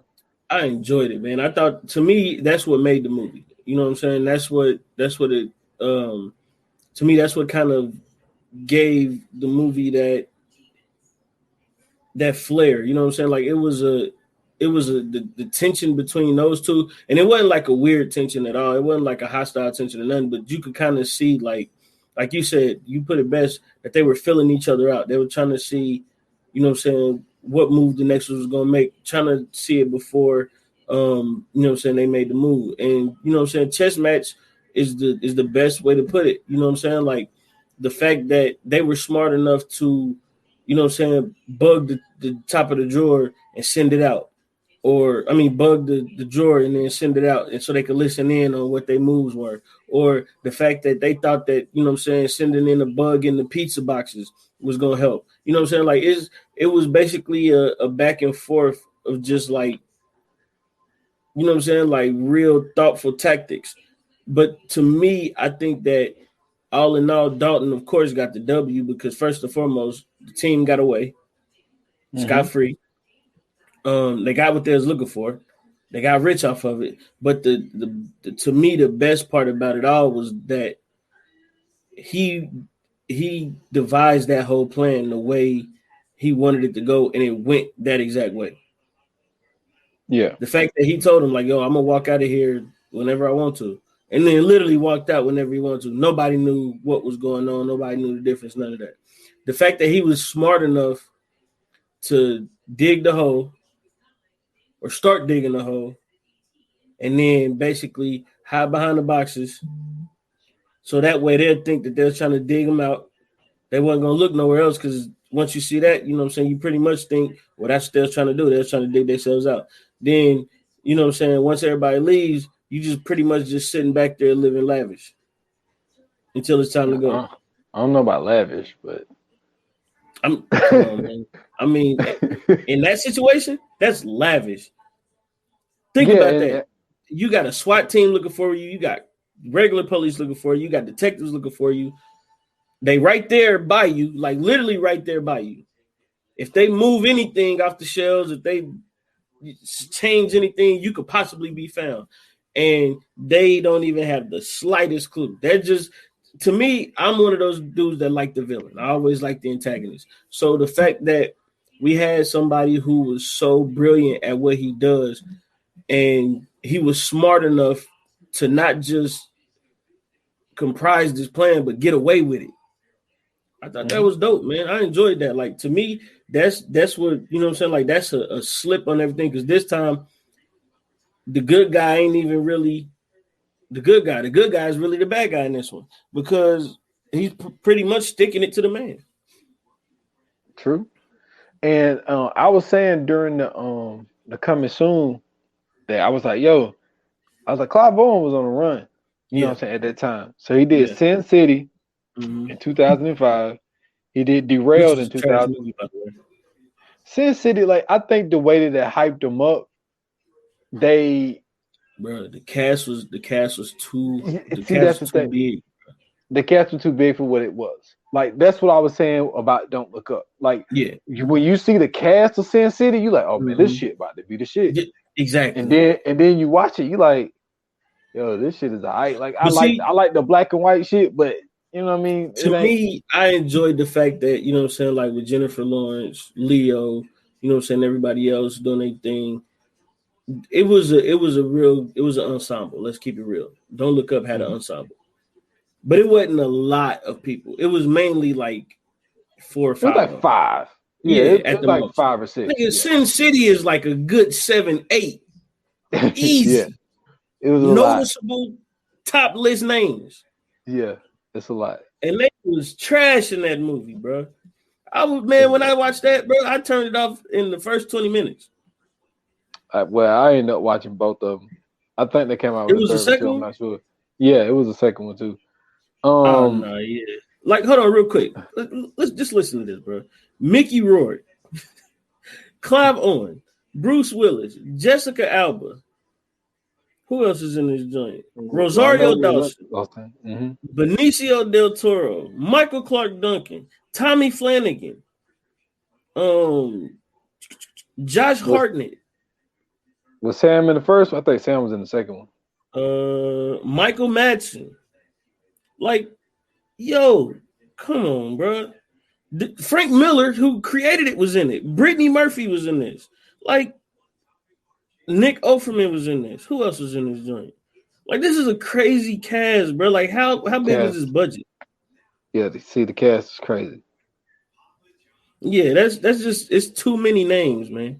I enjoyed it, man. I thought, to me, that's what made the movie. You know what I'm saying? That's what it. To me, that's what kind of gave the movie that flair. You know what I'm saying? Like it was the tension between those two, and it wasn't like a weird tension at all. It wasn't like a hostile tension or nothing, but you could kind of see, like you said, you put it best, that they were filling each other out. They were trying to see, you know what I'm saying, what move the next one was gonna make, trying to see it before you know what I'm saying, they made the move. And you know what I'm saying, chess match is the best way to put it. You know what I'm saying? Like the fact that they were smart enough to, you know what I'm saying, bug the top of the drawer and send it out. Or, I mean, bug the drawer and then send it out, and so they could listen in on what their moves were. Or the fact that they thought that, you know what I'm saying, sending in a bug in the pizza boxes was going to help. You know what I'm saying? Like, it was basically a back and forth of just like, you know what I'm saying, like real thoughtful tactics. But to me, I think that all in all, Dalton, of course, got the W because first and foremost, the team got away scot-free. They got what they was looking for. They got rich off of it. But the to me, the best part about it all was that he devised that whole plan the way he wanted it to go, and it went that exact way. Yeah. The fact that he told him, like, yo, I'm gonna walk out of here whenever I want to. And then literally walked out whenever he wanted to. Nobody knew what was going on. Nobody knew the difference, none of that. The fact that he was smart enough to dig the hole or start digging the hole and then basically hide behind the boxes so that way they'll think that they're trying to dig them out. They wasn't going to look nowhere else because once you see that, you know what I'm saying, you pretty much think, well, that's what they're trying to do. They're trying to dig themselves out. Then, you know what I'm saying, once everybody leaves, you just pretty much just sitting back there living lavish until it's time to go. I don't know about lavish, but come on, man. I mean, in that situation, that's lavish. Think about that. You got a SWAT team looking for you. You got regular police looking for you. You got detectives looking for you. They right there by you, like literally right there by you. If they move anything off the shelves, if they change anything, you could possibly be found. And they don't even have the slightest clue. They're just, to me, I'm one of those dudes that like the villain. I always like the antagonist. So the fact that we had somebody who was so brilliant at what he does, and he was smart enough to not just comprise this plan, but get away with it. I thought that was dope, man. I enjoyed that. Like, to me, that's what, you know what I'm saying? Like, that's a slip on everything. Because this time, the good guy ain't even really the good guy. The good guy is really the bad guy in this one because he's pretty much sticking it to the man. True. And I was saying during the coming soon that I was like, Clive Owen was on the run. You know what I'm saying, at that time. So he did Sin City in 2005. He did Derailed in 2000. Sin City, like, I think the way that they hyped him up, the cast was too big. The cast was too big for what it was. Like, that's what I was saying about Don't Look Up. Like, when you see the cast of Sin City, you like, oh man, this shit about to be the shit. Exactly. And then you watch it, you like, yo, this shit is alright. Like, I like the black and white shit, but you know what I mean? To me, I enjoyed the fact that, you know what I'm saying, like with Jennifer Lawrence, Leo, you know what I'm saying, everybody else doing their thing. It was an ensemble. Let's keep it real. Don't Look Up had an ensemble. But it wasn't a lot of people. It was mainly like 4 or 5. It was like 5. Yeah, at the like most. 5 or 6. Nigga, Sin City is like a good 7, 8. Easy. It was noticeable top list names. Yeah, it's a lot. And they was trash in that movie, bro. When I watched that, bro, I turned it off in the first 20 minutes. I ended up watching both of them. I think they came out with the second one. I'm not sure. Yeah, it was the second one too. Like, hold on real quick. Let's just listen to this, bro. Mickey Rourke, Clive Owen, Bruce Willis, Jessica Alba. Who else is in this joint? Rosario Dawson, Benicio del Toro, Michael Clark Duncan, Tommy Flanagan, Josh Hartnett, Was Sam in the first one? I think Sam was in the second one. Michael Madsen. Like, yo, come on, bro. Frank Miller, who created it, was in it. Brittany Murphy was in this. Like, Nick Offerman was in this. Who else was in this joint? Like, this is a crazy cast, bro. Like, how big was this budget? Yeah, see, the cast is crazy. Yeah, that's just, it's too many names, man.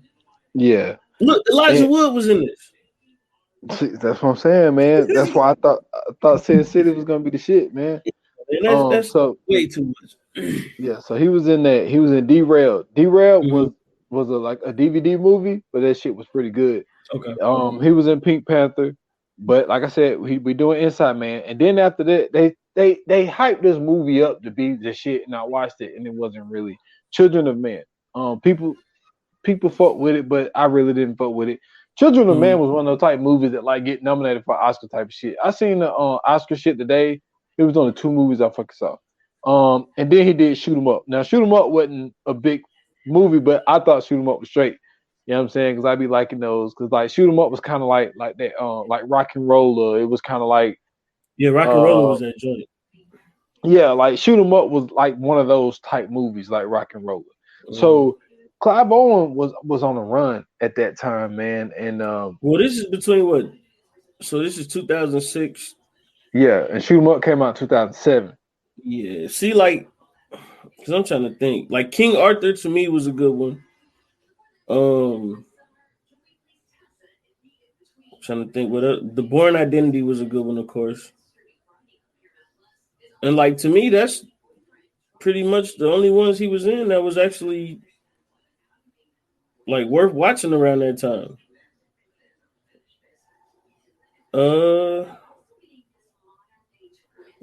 Yeah. Look, Elijah Wood was in this. See, that's what I'm saying, man. That's why I thought Sin City was gonna be the shit, man. And that's so way too much. Yeah, so he was in that. He was in Derailed. Derailed was a DVD movie, but that shit was pretty good. Okay. He was in Pink Panther, but like I said, we doing Inside Man, and then after that, they hyped this movie up to be the shit, and I watched it, and it wasn't really. Children of Men. People fuck with it, but I really didn't fuck with it. Children of Man was one of those type movies that like get nominated for Oscar type of shit. I seen the Oscar shit today. It was only 2 movies I fucking saw. And then he did Shoot 'Em Up. Now Shoot 'Em Up wasn't a big movie, but I thought Shoot 'Em Up was straight. You know what I'm saying? Because I be liking those. Because like Shoot 'Em Up was kind of like that, like Rock and Roller. It was kind of like Rock and Roller was that joint. Yeah, like Shoot 'Em Up was like one of those type movies, like Rock and Roller. So Clive Owen was on a run at that time, man. And well, this is between what? So this is 2006. Yeah, and Shoot 'Em Up came out in 2007. Yeah, see, like, because I'm trying to think. Like King Arthur to me was a good one. I'm trying to think what The Bourne Identity was a good one, of course. And like to me, that's pretty much the only ones he was in that was actually like worth watching around that time.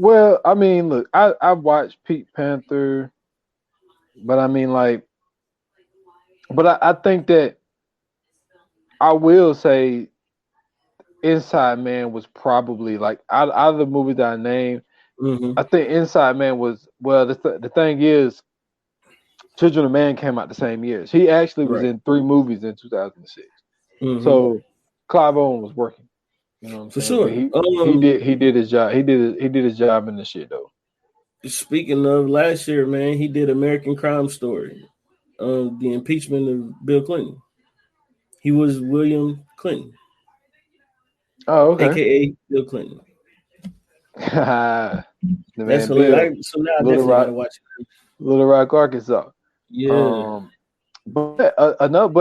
Well, I mean, look, I watched Pink Panther, but I mean, like, but I think that I will say Inside Man was probably like out of the movies that I named. I think Inside Man was the thing is, Children of Man came out the same year. He actually was in 3 movies in 2006. So Clive Owen was working. You know what I'm saying? Sure. He did his job. He did his job in the shit though. Speaking of last year, man, he did American Crime Story, the impeachment of Bill Clinton. He was William Clinton. Oh, okay. AKA Bill Clinton. That's hilarious. So now I definitely gotta watch it. Little Rock, Arkansas. Yeah. But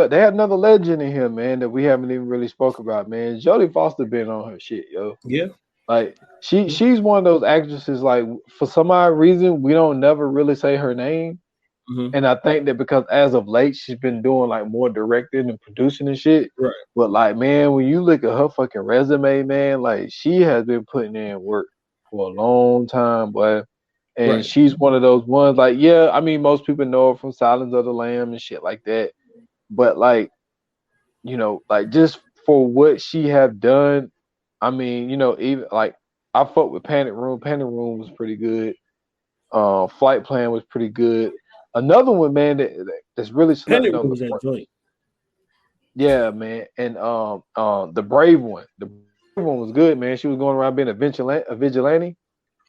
they had another legend in here, man, that we haven't even really spoke about, man. Jodie Foster been on her shit, yo. Yeah. Like she's one of those actresses. Like for some odd reason, we don't never really say her name, and I think that because as of late, she's been doing like more directing and producing and shit. Right. But like, man, when you look at her fucking resume, man, like she has been putting in work for a long time, boy. And she's one of those ones, like, yeah, I mean, most people know her from Silence of the Lamb and shit like that. But like, you know, like just for what she have done, I mean, you know, even like I fuck with Panic Room. Panic Room was pretty good. Flight Plan was pretty good. Another one, man, that's really Panic Room was that joint. Yeah, man. And the Brave one. The Brave one was good, man. She was going around being a vigilante.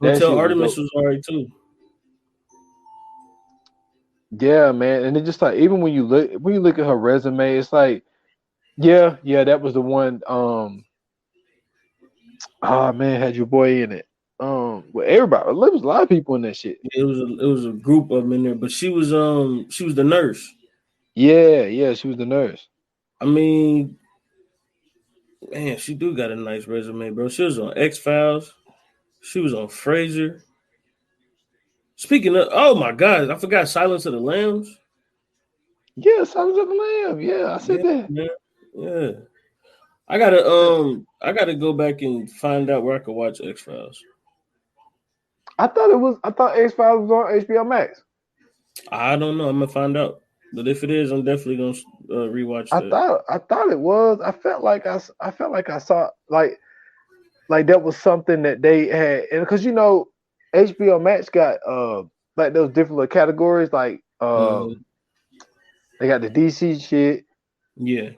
Hotel Artemis was alright too. Yeah, man. And it just like even when you look at her resume, it's like, yeah, that was the one. Man, had your boy in it. Well, everybody, there was a lot of people in that shit. It was a group of them in there, but she was the nurse. Yeah, she was the nurse. I mean, man, she do got a nice resume, bro. She was on X-Files. She was on Frasier. Speaking of, oh my God, I forgot Silence of the Lambs. Yeah, Silence of the Lamb. Yeah, I said that. Man. Yeah. I gotta go back and find out where I could watch X-Files. I thought X-Files was on HBO Max. I don't know. I'm gonna find out. But if it is, I'm definitely gonna rewatch that. I thought it was. I felt like I saw like that was something that they had, and because you know HBO Max got like those different categories, like they got the DC shit. Yeah.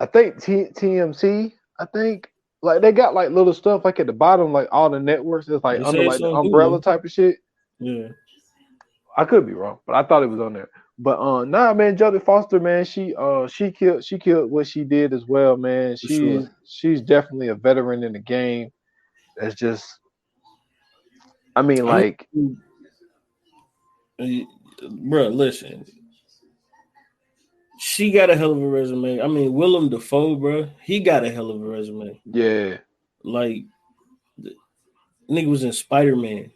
I think TMC. I think like they got like little stuff like at the bottom, like all the networks. It's like They under say like it's the on umbrella Hulu. type of shit. Yeah. I could be wrong, but I thought it was on there. But nah, man, Jodie Foster, man, she killed what she did as well, man. For sure. She's definitely a veteran in the game. That's just, I mean, I like, mean, bro, listen. She got a hell of a resume. I mean, Willem Dafoe, bro, he got a hell of a resume. yeah, Like, nigga was in Spider-Man.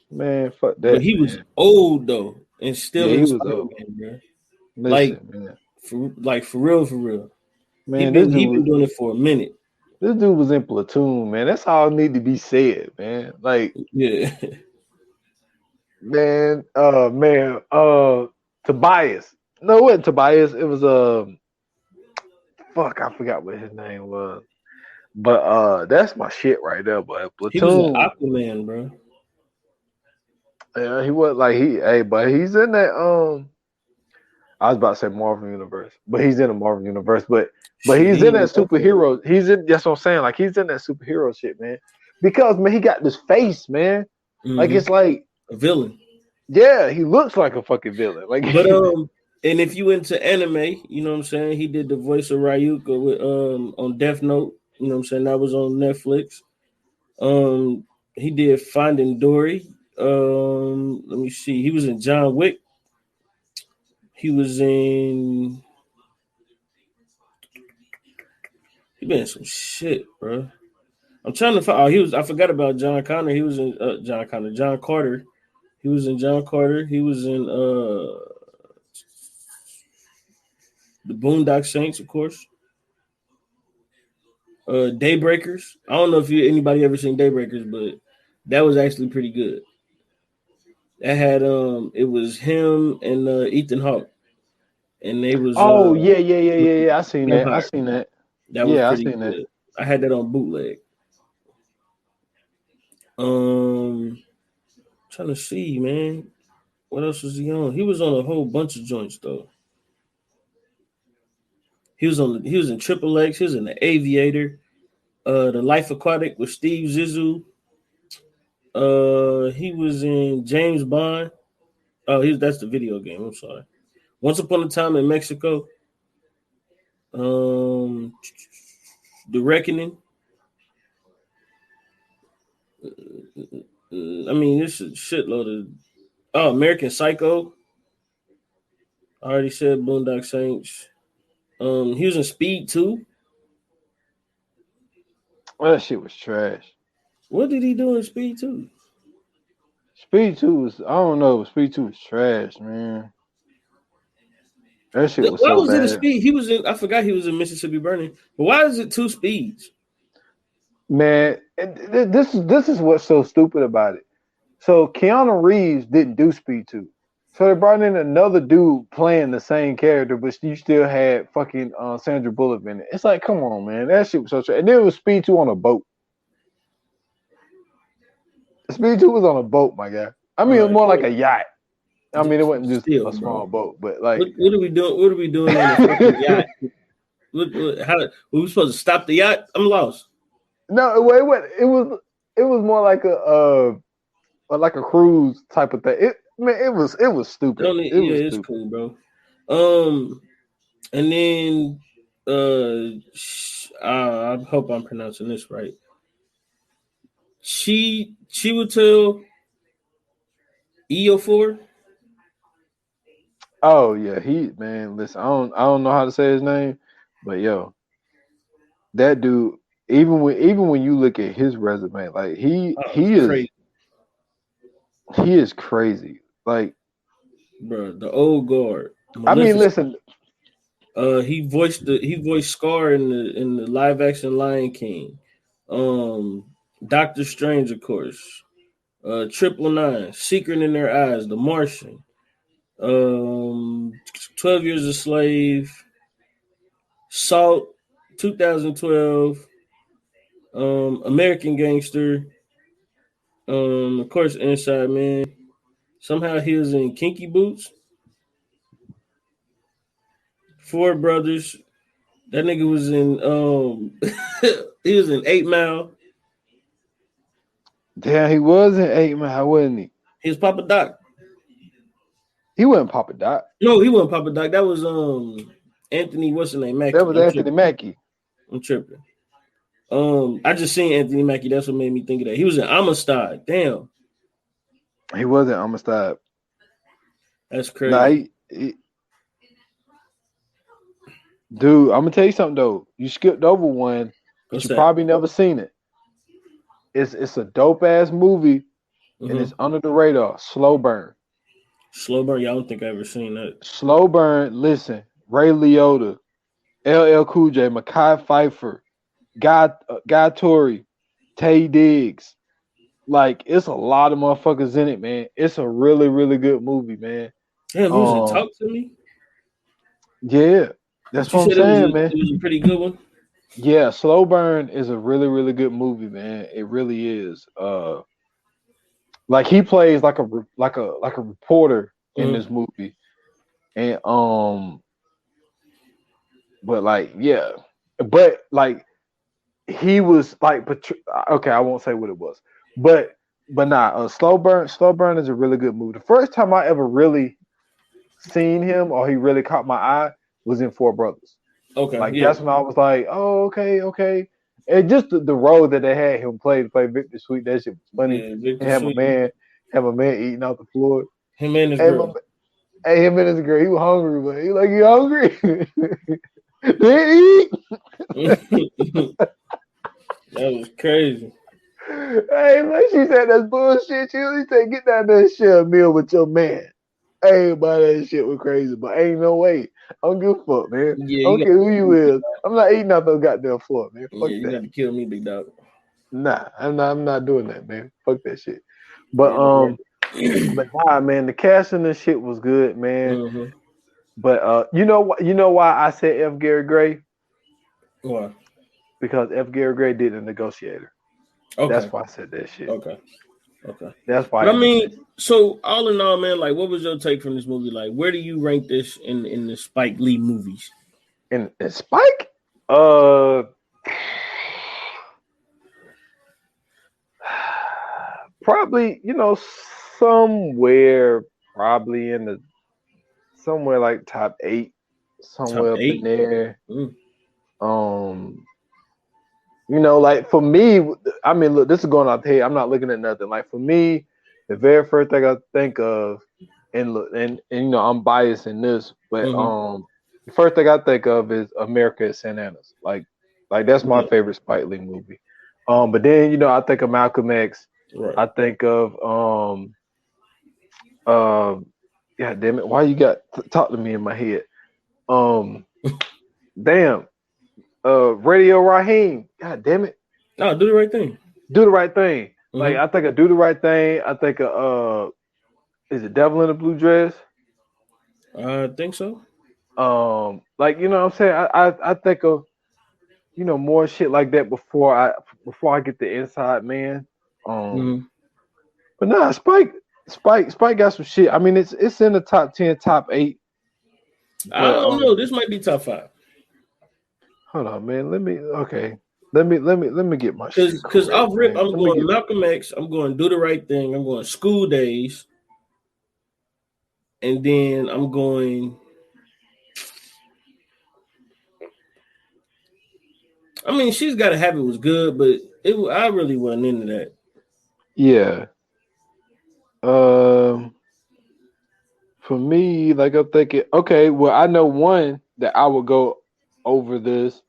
man, fuck But that, he was man. old though, and still Yeah, he in was old. Spider-Man, bro. Like, Listen, man, for real, for real. He man, been doing it for a minute. this dude was in Platoon, man. That's all need to be said, man. Like, Yeah. man, Tobias. No, it wasn't Tobias. It was fuck, I forgot what his name was. But that's my shit right there, but He was an Platoon. Aquaman, bro. Yeah, he was like but he's in that I was about to say Marvel Universe, but he's in the Marvel Universe, but Shit, he's he in that in superhero. He's in that's what I'm saying. Like he's in that superhero shit, man. Because man, he got this face, man. Like it's like a villain. yeah, he looks like a fucking villain. Like But and if you into anime, you know what I'm saying? He did the voice of Ryuka with on Death Note. You know what I'm saying? That was on Netflix. He did Finding Dory. Let me see. He was in John Wick. He was in. He been in some shit, bro. I'm trying to find. Oh, he was. I forgot about John Connor. He was in John Carter. He was in John Carter. He was in the Boondock Saints, of course. Daybreakers. I don't know if anybody ever seen Daybreakers, but that was actually pretty good. That had it was him and Ethan Hawke, and they was oh yeah. I seen that. I vampire. seen that. That was Yeah, I pretty seen that. good. I had that on bootleg. Trying to see, man. What else was he on? He was on a whole bunch of joints though. He was in Triple X. He was in The Aviator. The Life Aquatic with Steve Zissou. He was in James Bond. Oh, that's the video game. I'm sorry. Once Upon a Time in Mexico. The Reckoning. I mean, this is a shitload of. American Psycho. I already said Boondock Saints. He was in Speed 2. Well, that shit was trash. What did he do in Speed 2? Speed 2 was I don't know, Speed 2 was trash, man. That shit was Why so was it a bad. speed? I forgot he was in Mississippi Burning. But why is it 2 speeds? Man, this is what's so stupid about it. So Keanu Reeves didn't do Speed 2. So they brought in another dude playing the same character, but you still had fucking Sandra Bullock in it. It's like, come on, man. That shit was so trash. And then it was Speed 2 on a boat. Speed 2 was on a boat, my guy. I mean, it was more like a yacht. I mean, it wasn't just a small boat, but like, what are we doing? What are we doing on a fucking yacht? How were we supposed to stop the yacht? I'm lost. No, it was more like a cruise type of thing. It was stupid. It's cool, bro. And then I hope I'm pronouncing this right. She would tell Ejiofor. Oh yeah, listen, I don't know how to say his name, but yo, that dude, even when you look at his resume, like he is crazy. Like, bro, the old guard. I mean, listen. He voiced Scar in the live action Lion King. Doctor Strange, of course. 999, Secret in Their Eyes, The Martian. 12 Years a Slave. Salt, 2012. American Gangster. Of course, Inside Man. Somehow he was in Kinky Boots. Four Brothers. That nigga was in he was in 8 Mile. Damn, he was in 8 Mile, wasn't he? He was Papa Doc. He wasn't Papa Doc. No, he wasn't Papa Doc. That was Anthony, what's his name? Mackie. That was Anthony Mackie. I'm tripping. I just seen Anthony Mackie. That's what made me think of that. He was in Amistad. Damn. He wasn't Amistad. That's crazy. Nah, dude, I'm gonna tell you something though. You skipped over one, but you probably never seen it. It's a dope ass movie, and it's under the radar. Slow Burn. Slow Burn. Y'all don't think I ever seen that. Slow Burn. Listen, Ray Liotta, LL Cool J, Mekhi Phifer, Guy Torrey, Tay Diggs. Like, it's a lot of motherfuckers in it, man. It's a really, really good movie, man. Damn, who's it? Talk to Me? Yeah, that's what I'm saying, man. It was a pretty good one. Yeah, Slow Burn is a really, really good movie, man. It really is. Like he plays like a reporter in this movie, and but like yeah, but like he was like, okay, I won't say what it was, but nah, Slow Burn is a really good movie. The first time I ever really seen him or he really caught my eye was in Four Brothers. Okay, like that's when I was like, oh, okay. And just the role that they had him play Victor Sweet, that shit was funny. Yeah, have a man eating off the floor. Him and his girl. Him and his girl. He was hungry, but he like, you hungry? They eat. That was crazy. Hey, man, she said that's bullshit. She said, get down there and share a meal with your man. Everybody, that shit was crazy, but ain't no way. I don't give a fuck, man. Yeah, I don't care who you is. I'm not eating off those goddamn floor, man. Fuck you that. got to kill me, big dog. Nah, I'm not doing that, man. Fuck that shit. But but nah, man, the casting and shit was good, man. But you know why I said F. Gary Gray? Why? Because F. Gary Gray did The Negotiator. Okay. That's why I said that shit. Okay. That's why. But I mean, so all in all, man, like, what was your take from this movie? Like, where do you rank this in the Spike Lee movies? In Spike? Probably, somewhere like top 8, somewhere up in there. Like for me, I mean, look, this is going off the head. I'm not looking at nothing. Like for me, the very first thing I think of, and I'm biased in this, but the first thing I think of is America at St. Anna's. Like that's my favorite Spike Lee movie. But then I think of Malcolm X. Right. I think of God damn it, why you got talk to me in my head? Damn. Radio Raheem. God damn it. No, Do the Right Thing. Do the Right Thing. Like I think of Do the Right Thing. I think of is it Devil in a Blue Dress? I think so. Like what I'm saying, I think of more shit like that before I get the Inside Man. But nah, Spike got some shit. I mean, it's in the top 10, top 8. But, I don't know. This might be top 5. Hold on, man. Let me get my shit. Because off rip, I'm going Malcolm X. I'm going Do the Right Thing. I'm going School Days, and then I'm going. I mean, She's Gotta Have It was good, but I really wasn't into that. Yeah. For me, like I'm thinking, okay, well, I know one that I would go over this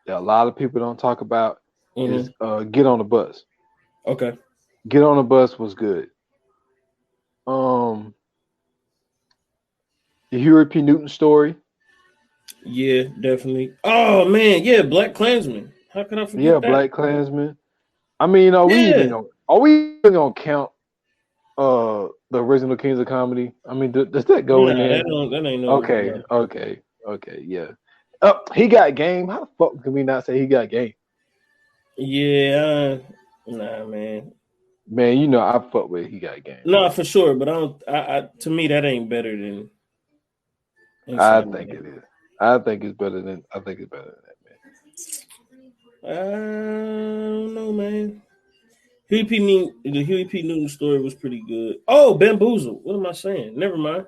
that a lot of people don't talk about is Get on the Bus. Okay. Get on the Bus was good. The Huey P. Newton Story. Yeah, definitely. Oh man, yeah, Black Klansman. How can I forget that? Yeah, Black Klansman. I mean, are we even gonna count the original Kings of Comedy? I mean, does that go in there? That ain't no. Okay, yeah. He Got Game. How the fuck can we not say He Got Game? Yeah, nah, man. Man, I fuck with He Got Game. No, for sure, but I don't. To me, that ain't better than. I think it is. I think it's better than that, man. I don't know, man. The Huey P. Newton story was pretty good. Oh, Bamboozle. What am I saying? Never mind.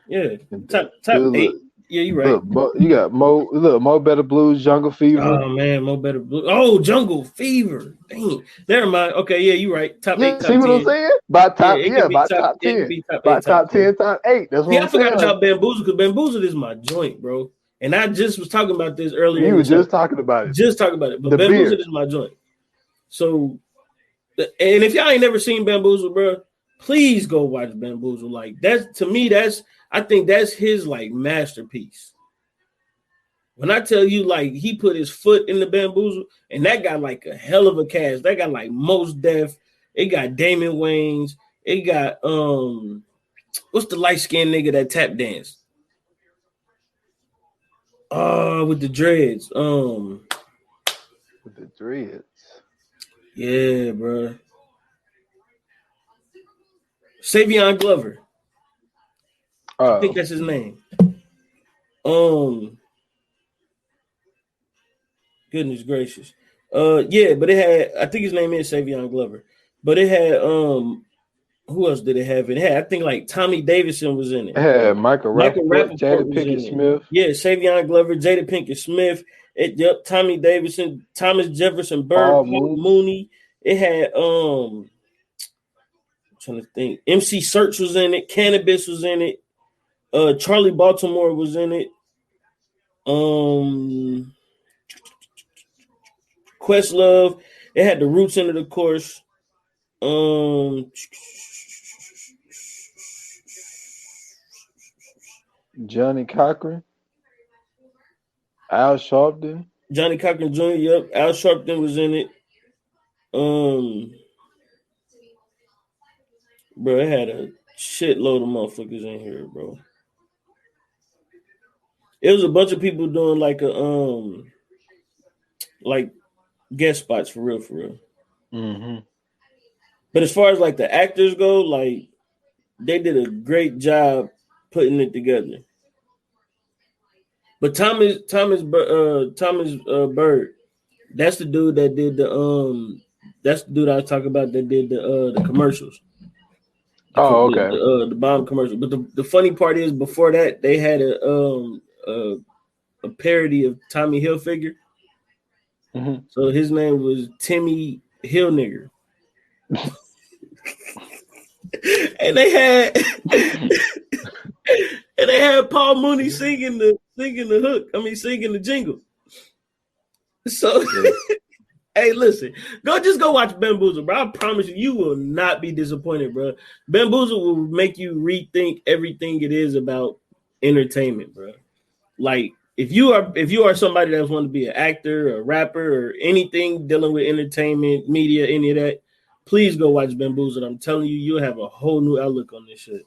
Yeah, top 8. Yeah, you're right. Look, you got Mo Better Blues, Jungle Fever. Oh man, Mo Better Blues. Oh, Jungle Fever. Dang. Never mind. Okay, yeah, you're right. Top 8, top 10. See what I'm saying? By top 10. It can be top 10. By top 10, top 8. That's what I'm saying. I forgot about Bamboozle because Bamboozle is my joint, bro. And I just was talking about this earlier. You were just talking about it. But Bamboozle is my joint. So, and if y'all ain't never seen Bamboozle, bro, please go watch Bamboozle. Like I think that's his like masterpiece. When I tell you, like, he put his foot in the Bamboozle, and that got like a hell of a cast. That got like Mos Def. It got Damon Wayans. It got what's the light skinned nigga that tap danced? With the dreads. With the dreads. Yeah, bro. Savion Glover. I think that's his name. Goodness gracious. Yeah, but it had, I think his name is Savion Glover. But it had who else did it have? It had, I think, like Tommy Davidson was in it. It had Michael Rappaport, Jada Pinkett Smith. Yeah, Savion Glover, Jada Pinkett Smith. Tommy Davidson, Thomas Jefferson Burr, Paul Mooney. It had I'm trying to think. MC Search was in it. Cannabis was in it. Charlie Baltimore was in it. Questlove. It had the Roots in it, of course. Johnny Cochran. Al Sharpton. Johnny Cochran Jr. Yep. Al Sharpton was in it. Bro, it had a shitload of motherfuckers in here, bro. It was a bunch of people doing like like guest spots for real. Mm-hmm. But as far as like the actors go, like they did a great job putting it together. But Thomas Bird, that's the dude that did that's the dude I was talking about that did the commercials. Oh, okay. The bomb commercial. But the funny part is before that they had a parody of Tommy Hilfiger. Mm-hmm. So his name was Timmy Hillnigger. and they had Paul Mooney singing the hook. Singing the jingle. So hey, listen, go watch Bamboozle, bro. I promise you will not be disappointed, bro. Bamboozle will make you rethink everything it is about entertainment, bro. Like if you are somebody that wants to be an actor, a rapper, or anything dealing with entertainment, media, any of that, please go watch Bamboozle. I'm telling you, you'll have a whole new outlook on this shit.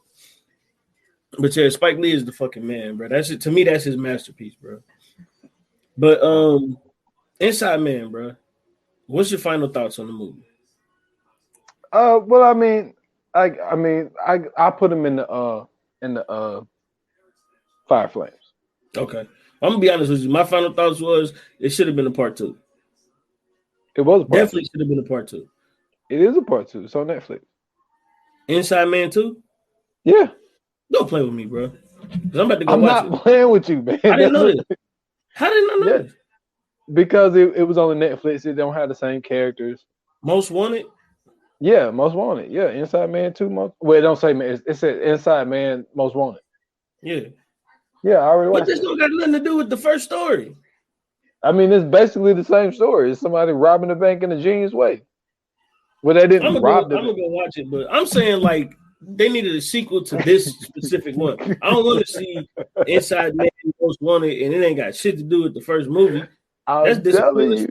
But yeah, Spike Lee is the fucking man, bro. That's it. To me, that's his masterpiece, bro. But Inside Man, bro. What's your final thoughts on the movie? Well, I put him in the Fire Flames. Okay. I'm gonna be honest with you. My final thoughts was it should have been a part 2. It was definitely should have been a part 2. It is a part 2. It's on Netflix. Inside Man 2? Yeah. Don't play with me, bro. I'm about to go I'm watch it. I'm not playing with you, man. I didn't know this. How did I know this? Because it was on Netflix. It don't have the same characters. Most Wanted? Yeah, Most Wanted. Yeah, Inside Man 2. Well, it don't say man. It said Inside Man Most Wanted. Yeah. Yeah, I already watched it. But this don't got nothing to do with the first story. I mean, it's basically the same story. It's somebody robbing the bank in a genius way. Well, they didn't rob the bank. I'm going to go watch it, but I'm saying, like, they needed a sequel to this specific one. I don't want to see Inside Man Most Wanted, and it ain't got shit to do with the first movie. That's disappointing.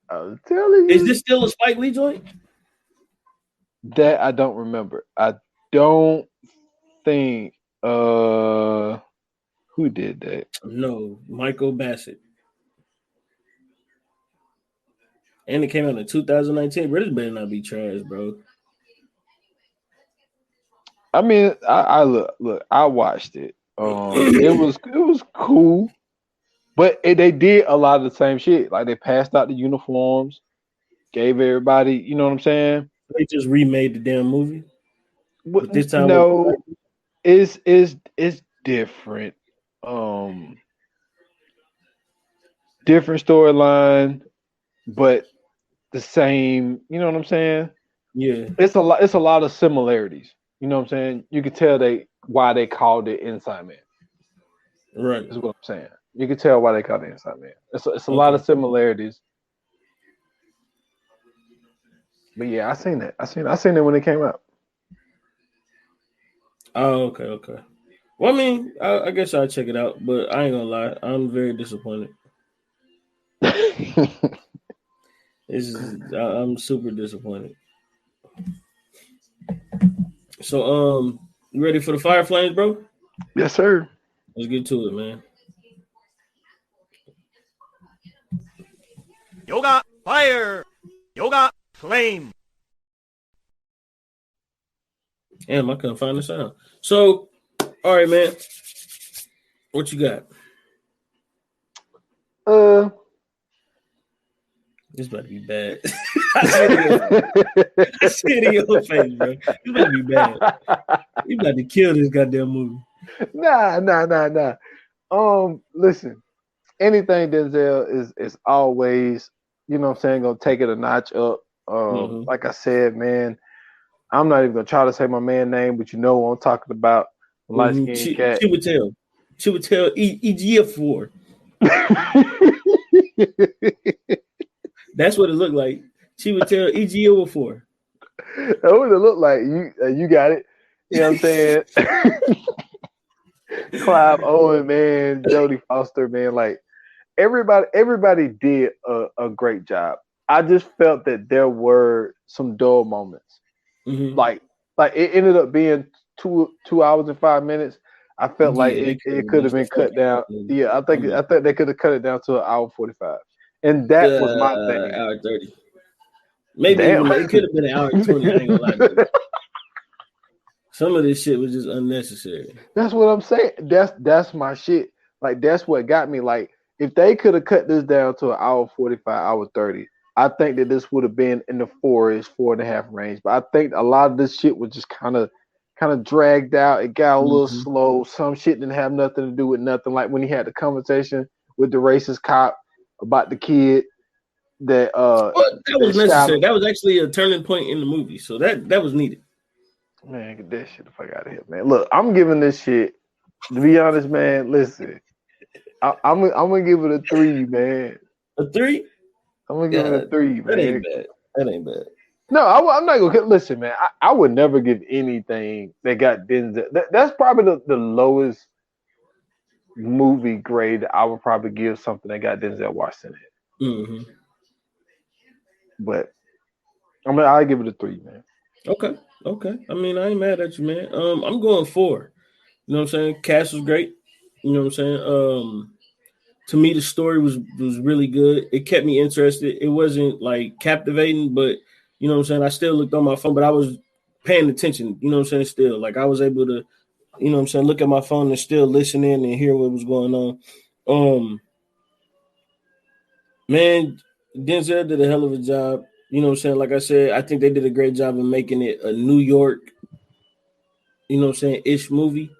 I'm telling you. Is this still a Spike Lee joint? That I don't remember. I don't think who did that? No, Michael Bassett. And it came out in 2019. Bro, this better not be trash, bro. I mean, I look. I watched it. It was cool. But they did a lot of the same shit. Like they passed out the uniforms, gave everybody, you know what I'm saying? They just remade the damn movie. But this time, no, it's different. Different storyline, but the same. You know what I'm saying? Yeah, it's a lot. It's a lot of similarities. You know what I'm saying? You can tell why they called it Inside Man. right. Is what I'm saying. You can tell why they called it Inside Man. It's a lot of similarities. But yeah, I seen that. I seen it when it came out. Oh, okay. Well, I mean, I guess I'll check it out, but I ain't gonna lie, I'm very disappointed. I'm super disappointed. So, you ready for the Fire Flames, bro? Yes, sir. Let's get to it, man. Yoga Fire, Yoga Flame. Damn, I couldn't find the sound. So, all right, man. What you got? This about to be bad. I see it in your face, bro. This about to be bad. You about to kill this goddamn movie. Nah. Listen, anything Denzel is always, you know what I'm saying, gonna take it a notch up. Like I said, man, I'm not even gonna try to say my man name, but you know what I'm talking about. Light skinned cat. She would tell EGF4. That's what it looked like. She would tell EGF4. That would have looked like you got it. You know what I'm saying? Clive Owen, man, Jodie Foster, man, like everybody did a great job. I just felt that there were some dull moments. Like it ended up being 2 hours and 5 minutes. I felt like it could have been cut down. Yeah, I think they could have cut it down to 1 hour 45. And that was my thing. Hour 30. Maybe even, it could have been 1 hour 20. I ain't gonna lie. Some of this shit was just unnecessary. That's what I'm saying. That's my shit. Like that's what got me. Like if they could have cut this down to 1 hour 45, hour 30, I think that this would have been in the 4.5 range. But I think a lot of this shit was just kind of dragged out. It got a little slow. Some shit didn't have nothing to do with nothing. Like when he had the conversation with the racist cop about the kid that that was necessary. That was actually a turning point in the movie. So that was needed. Man, get that shit the fuck out of here, man. Look, I'm giving this shit, to be honest, man, listen. I'm gonna give it a 3, man. A 3? I'm gonna give it a 3, man. That ain't bad. No, I'm not gonna listen, man. I would never give anything that got Denzel. That's probably the lowest movie grade I would probably give something that got Denzel Washington in. But I'll give it a 3, man. Okay. I mean, I ain't mad at you, man. I'm going 4. You know what I'm saying? Cast was great. You know what I'm saying? To me, the story was really good. It kept me interested. It wasn't like captivating, but you know what I'm saying? I still looked on my phone, but I was paying attention. You know what I'm saying? Still, like I was able to, you know what I'm saying, look at my phone and still listen in and hear what was going on. Man, Denzel did a hell of a job. You know what I'm saying? Like I said, I think they did a great job of making it a New York, you know what I'm saying, ish movie.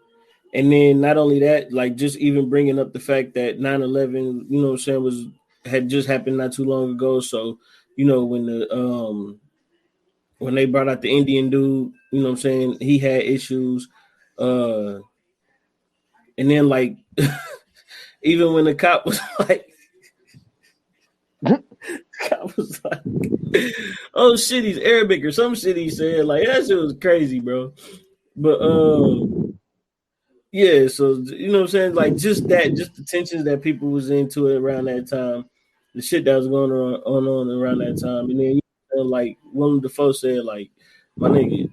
And then not only that, like just even bringing up the fact that 9/11, you know what I'm saying, had just happened not too long ago. So, you know, when they brought out the Indian dude, you know what I'm saying, he had issues. And then like even when the cop was like, oh shit, he's Arabic or some shit he said. Like that shit was crazy, bro. But yeah, so you know what I'm saying? Like just the tensions that people was into it around that time, the shit that was going on around that time. And then you know, like Willem Dafoe said, like, my nigga,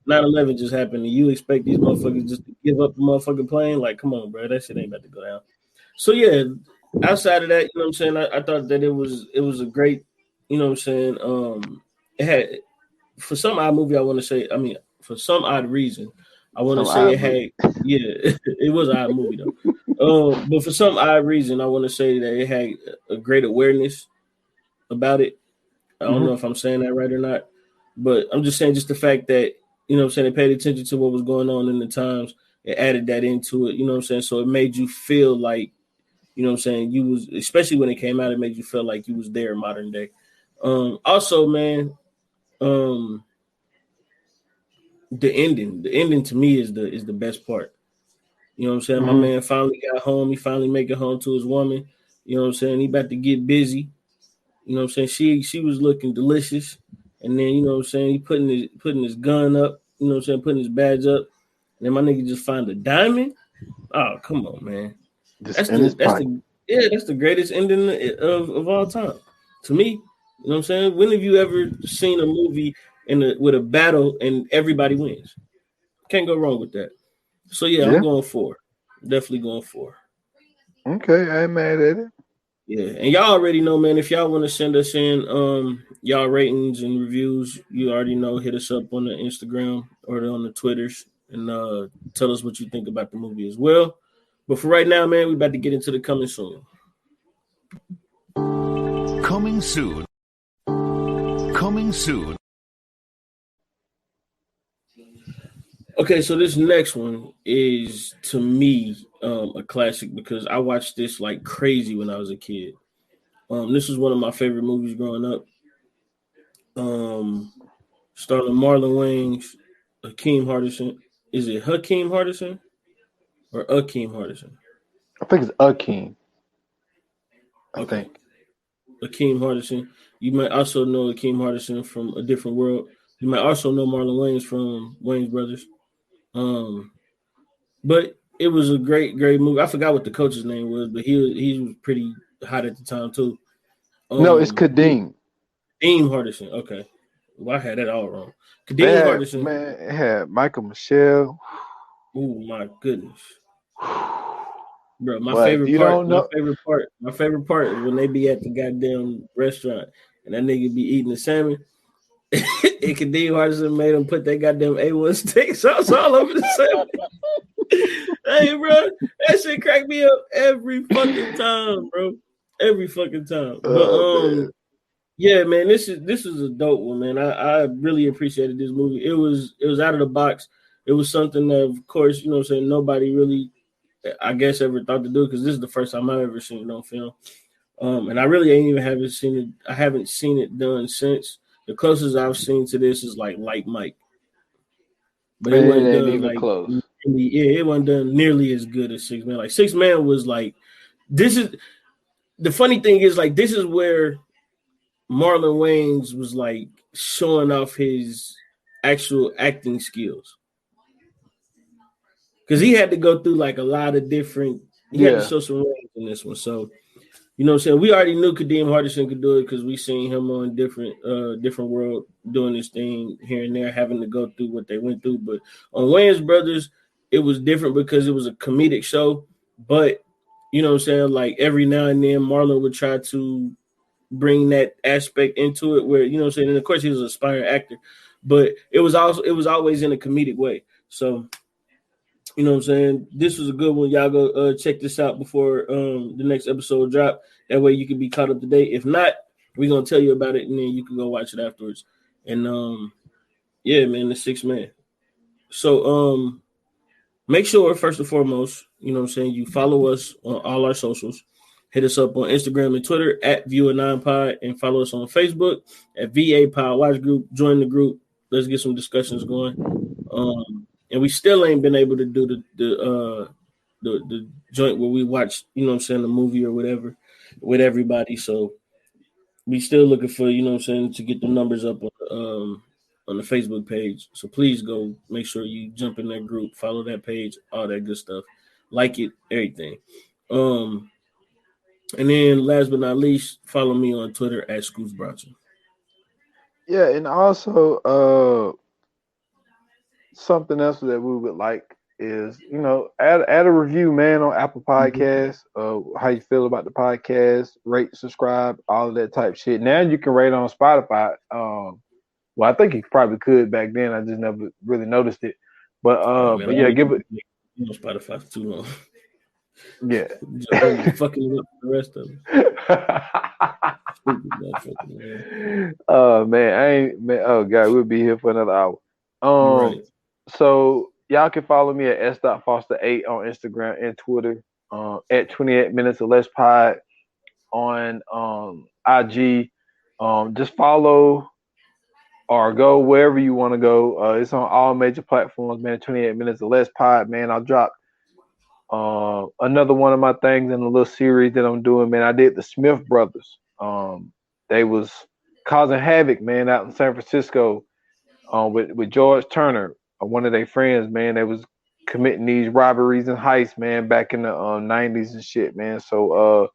9/11 just happened, and you expect these motherfuckers just to give up the motherfucking plane? Like, come on, bro, that shit ain't about to go down. So yeah, outside of that, you know what I'm saying, I thought that it was a great, you know what I'm saying, it had, for some odd movie, I want to say, I mean, for some odd reason, I want to say it had, yeah, it was an odd movie though. But for some odd reason, I want to say that it had a great awareness about it. I don't know if I'm saying that right or not, but I'm just saying just the fact that, I'm saying, they paid attention to what was going on in the times. It added that into it, I'm saying? So it made you feel like, I'm saying, you was, especially when it came out, it made you feel like you was there in modern day. Also, man, the ending to me is the best part. You know what I'm saying? My man finally got home. He finally make it home to his woman. You know what I'm saying? He about to get busy. You know what I'm saying? She was looking delicious. And then, you know what I'm saying, he putting his gun up, you know what I'm saying, putting his badge up. And then my nigga just find a diamond. Oh, come on, man. That's the greatest ending of all time. To me, you know what I'm saying? When have you ever seen a movie with a battle and everybody wins? Can't go wrong with that. So yeah. I'm going 4. Definitely going 4. Okay, I ain't mad at it. Yeah, and y'all already know, man. If y'all want to send us in y'all ratings and reviews, you already know. Hit us up on the Instagram or on the Twitters and tell us what you think about the movie as well. But for right now, man, we about to get into the coming soon. Coming soon. Coming soon. Okay, so this next one is, to me, a classic because I watched this like crazy when I was a kid. This was one of my favorite movies growing up. Starring Marlon Wayans, Hakeem Hardison. Is it Hakeem Hardison or Akeem Hardison? I think it's Akeem. I think. Hakeem Hardison. You might also know Hakeem Hardison from A Different World. You might also know Marlon Wayans from Wayans Brothers. But it was a great movie. I forgot what the coach's name was, but he was pretty hot at the time too. No, it's Kadeem. Kadeem Hardison. Okay. Well, I had that all wrong. Kadeem Hardison. Man, it had Michael Michelle. Oh my goodness. Bro, my favorite part is when they be at the goddamn restaurant and that nigga be eating the salmon. And Kadeem Hardison made him put that goddamn A1 steak sauce all over the salmon. Hey, bro, that shit cracked me up every fucking time, bro. Every fucking time. But yeah, man, this is a dope one, man. I really appreciated this movie. It was out of the box. It was something that, of course, you know what I'm saying, nobody really, I guess, ever thought to do, because this is the first time I've ever seen it on film. And I really haven't seen it. I haven't seen it done since. The closest I've seen to this is like Mike. But it wasn't done even like close. It wasn't done nearly as good as 6 Man. Like 6 Man was like, this is the funny thing is, like, this is where Marlon Wayans was like showing off his actual acting skills. Because he had to go through like a lot of different, he had to show some range in this one. So, you know what I'm saying? We already knew Kadeem Hardison could do it because we seen him on different world doing this thing here and there, having to go through what they went through. But on Wayans Brothers, it was different because it was a comedic show. But, you know what I'm saying? Like every now and then Marlon would try to bring that aspect into it where, you know what I'm saying? And of course he was an aspiring actor, but it was always in a comedic way. So, you know what I'm saying? This was a good one. Y'all go check this out before the next episode drop. That way you can be caught up to date. If not, we're gonna tell you about it and then you can go watch it afterwards. And yeah, man, the 6 Man. So make sure, first and foremost, you know what I'm saying, you follow us on all our socials. Hit us up on Instagram and Twitter at View9Pod, and follow us on Facebook at VA Pod Watch Group. Join the group. Let's get some discussions going. And we still ain't been able to do the joint where we watch, you know what I'm saying, the movie or whatever with everybody. So we still looking for, you know what I'm saying, to get the numbers up on the Facebook page. So please go make sure you jump in that group, follow that page, all that good stuff. Like it, everything. And then last but not least, follow me on Twitter at Scoots Bronson. Yeah, and also something else that we would like is, you know, add a review, man, on Apple Podcasts. How you feel about the podcast? Rate, subscribe, all of that type shit. Now you can rate on Spotify. Well, I think you probably could back then. I just never really noticed it. But yeah, give it. Spotify for too long. Yeah. Fucking up the rest of them. Oh man, I ain't man. Oh god, we'll be here for another hour. Right. So y'all can follow me at s.foster8 on Instagram and Twitter. At 28 minutes or less pod on IG. Just follow or go wherever you want to go. It's on all major platforms, man. 28 minutes or less pod, man. I'll drop another one of my things in a little series that I'm doing, man. I did the Smith Brothers. They was causing havoc, man, out in San Francisco with George Turner, one of their friends, man. They was committing these robberies and heists, man, back in the 90s and shit, man. So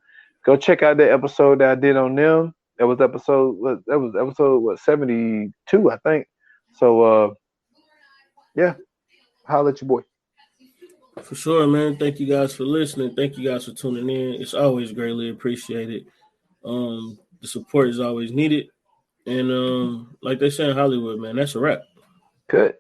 go check out that episode that I did on them. That was episode 72, I think. So yeah, holla at your boy. For sure, man. Thank you guys for listening. Thank you guys for tuning in. It's always greatly appreciated. The support is always needed. And like they say in Hollywood, man, that's a wrap. Good.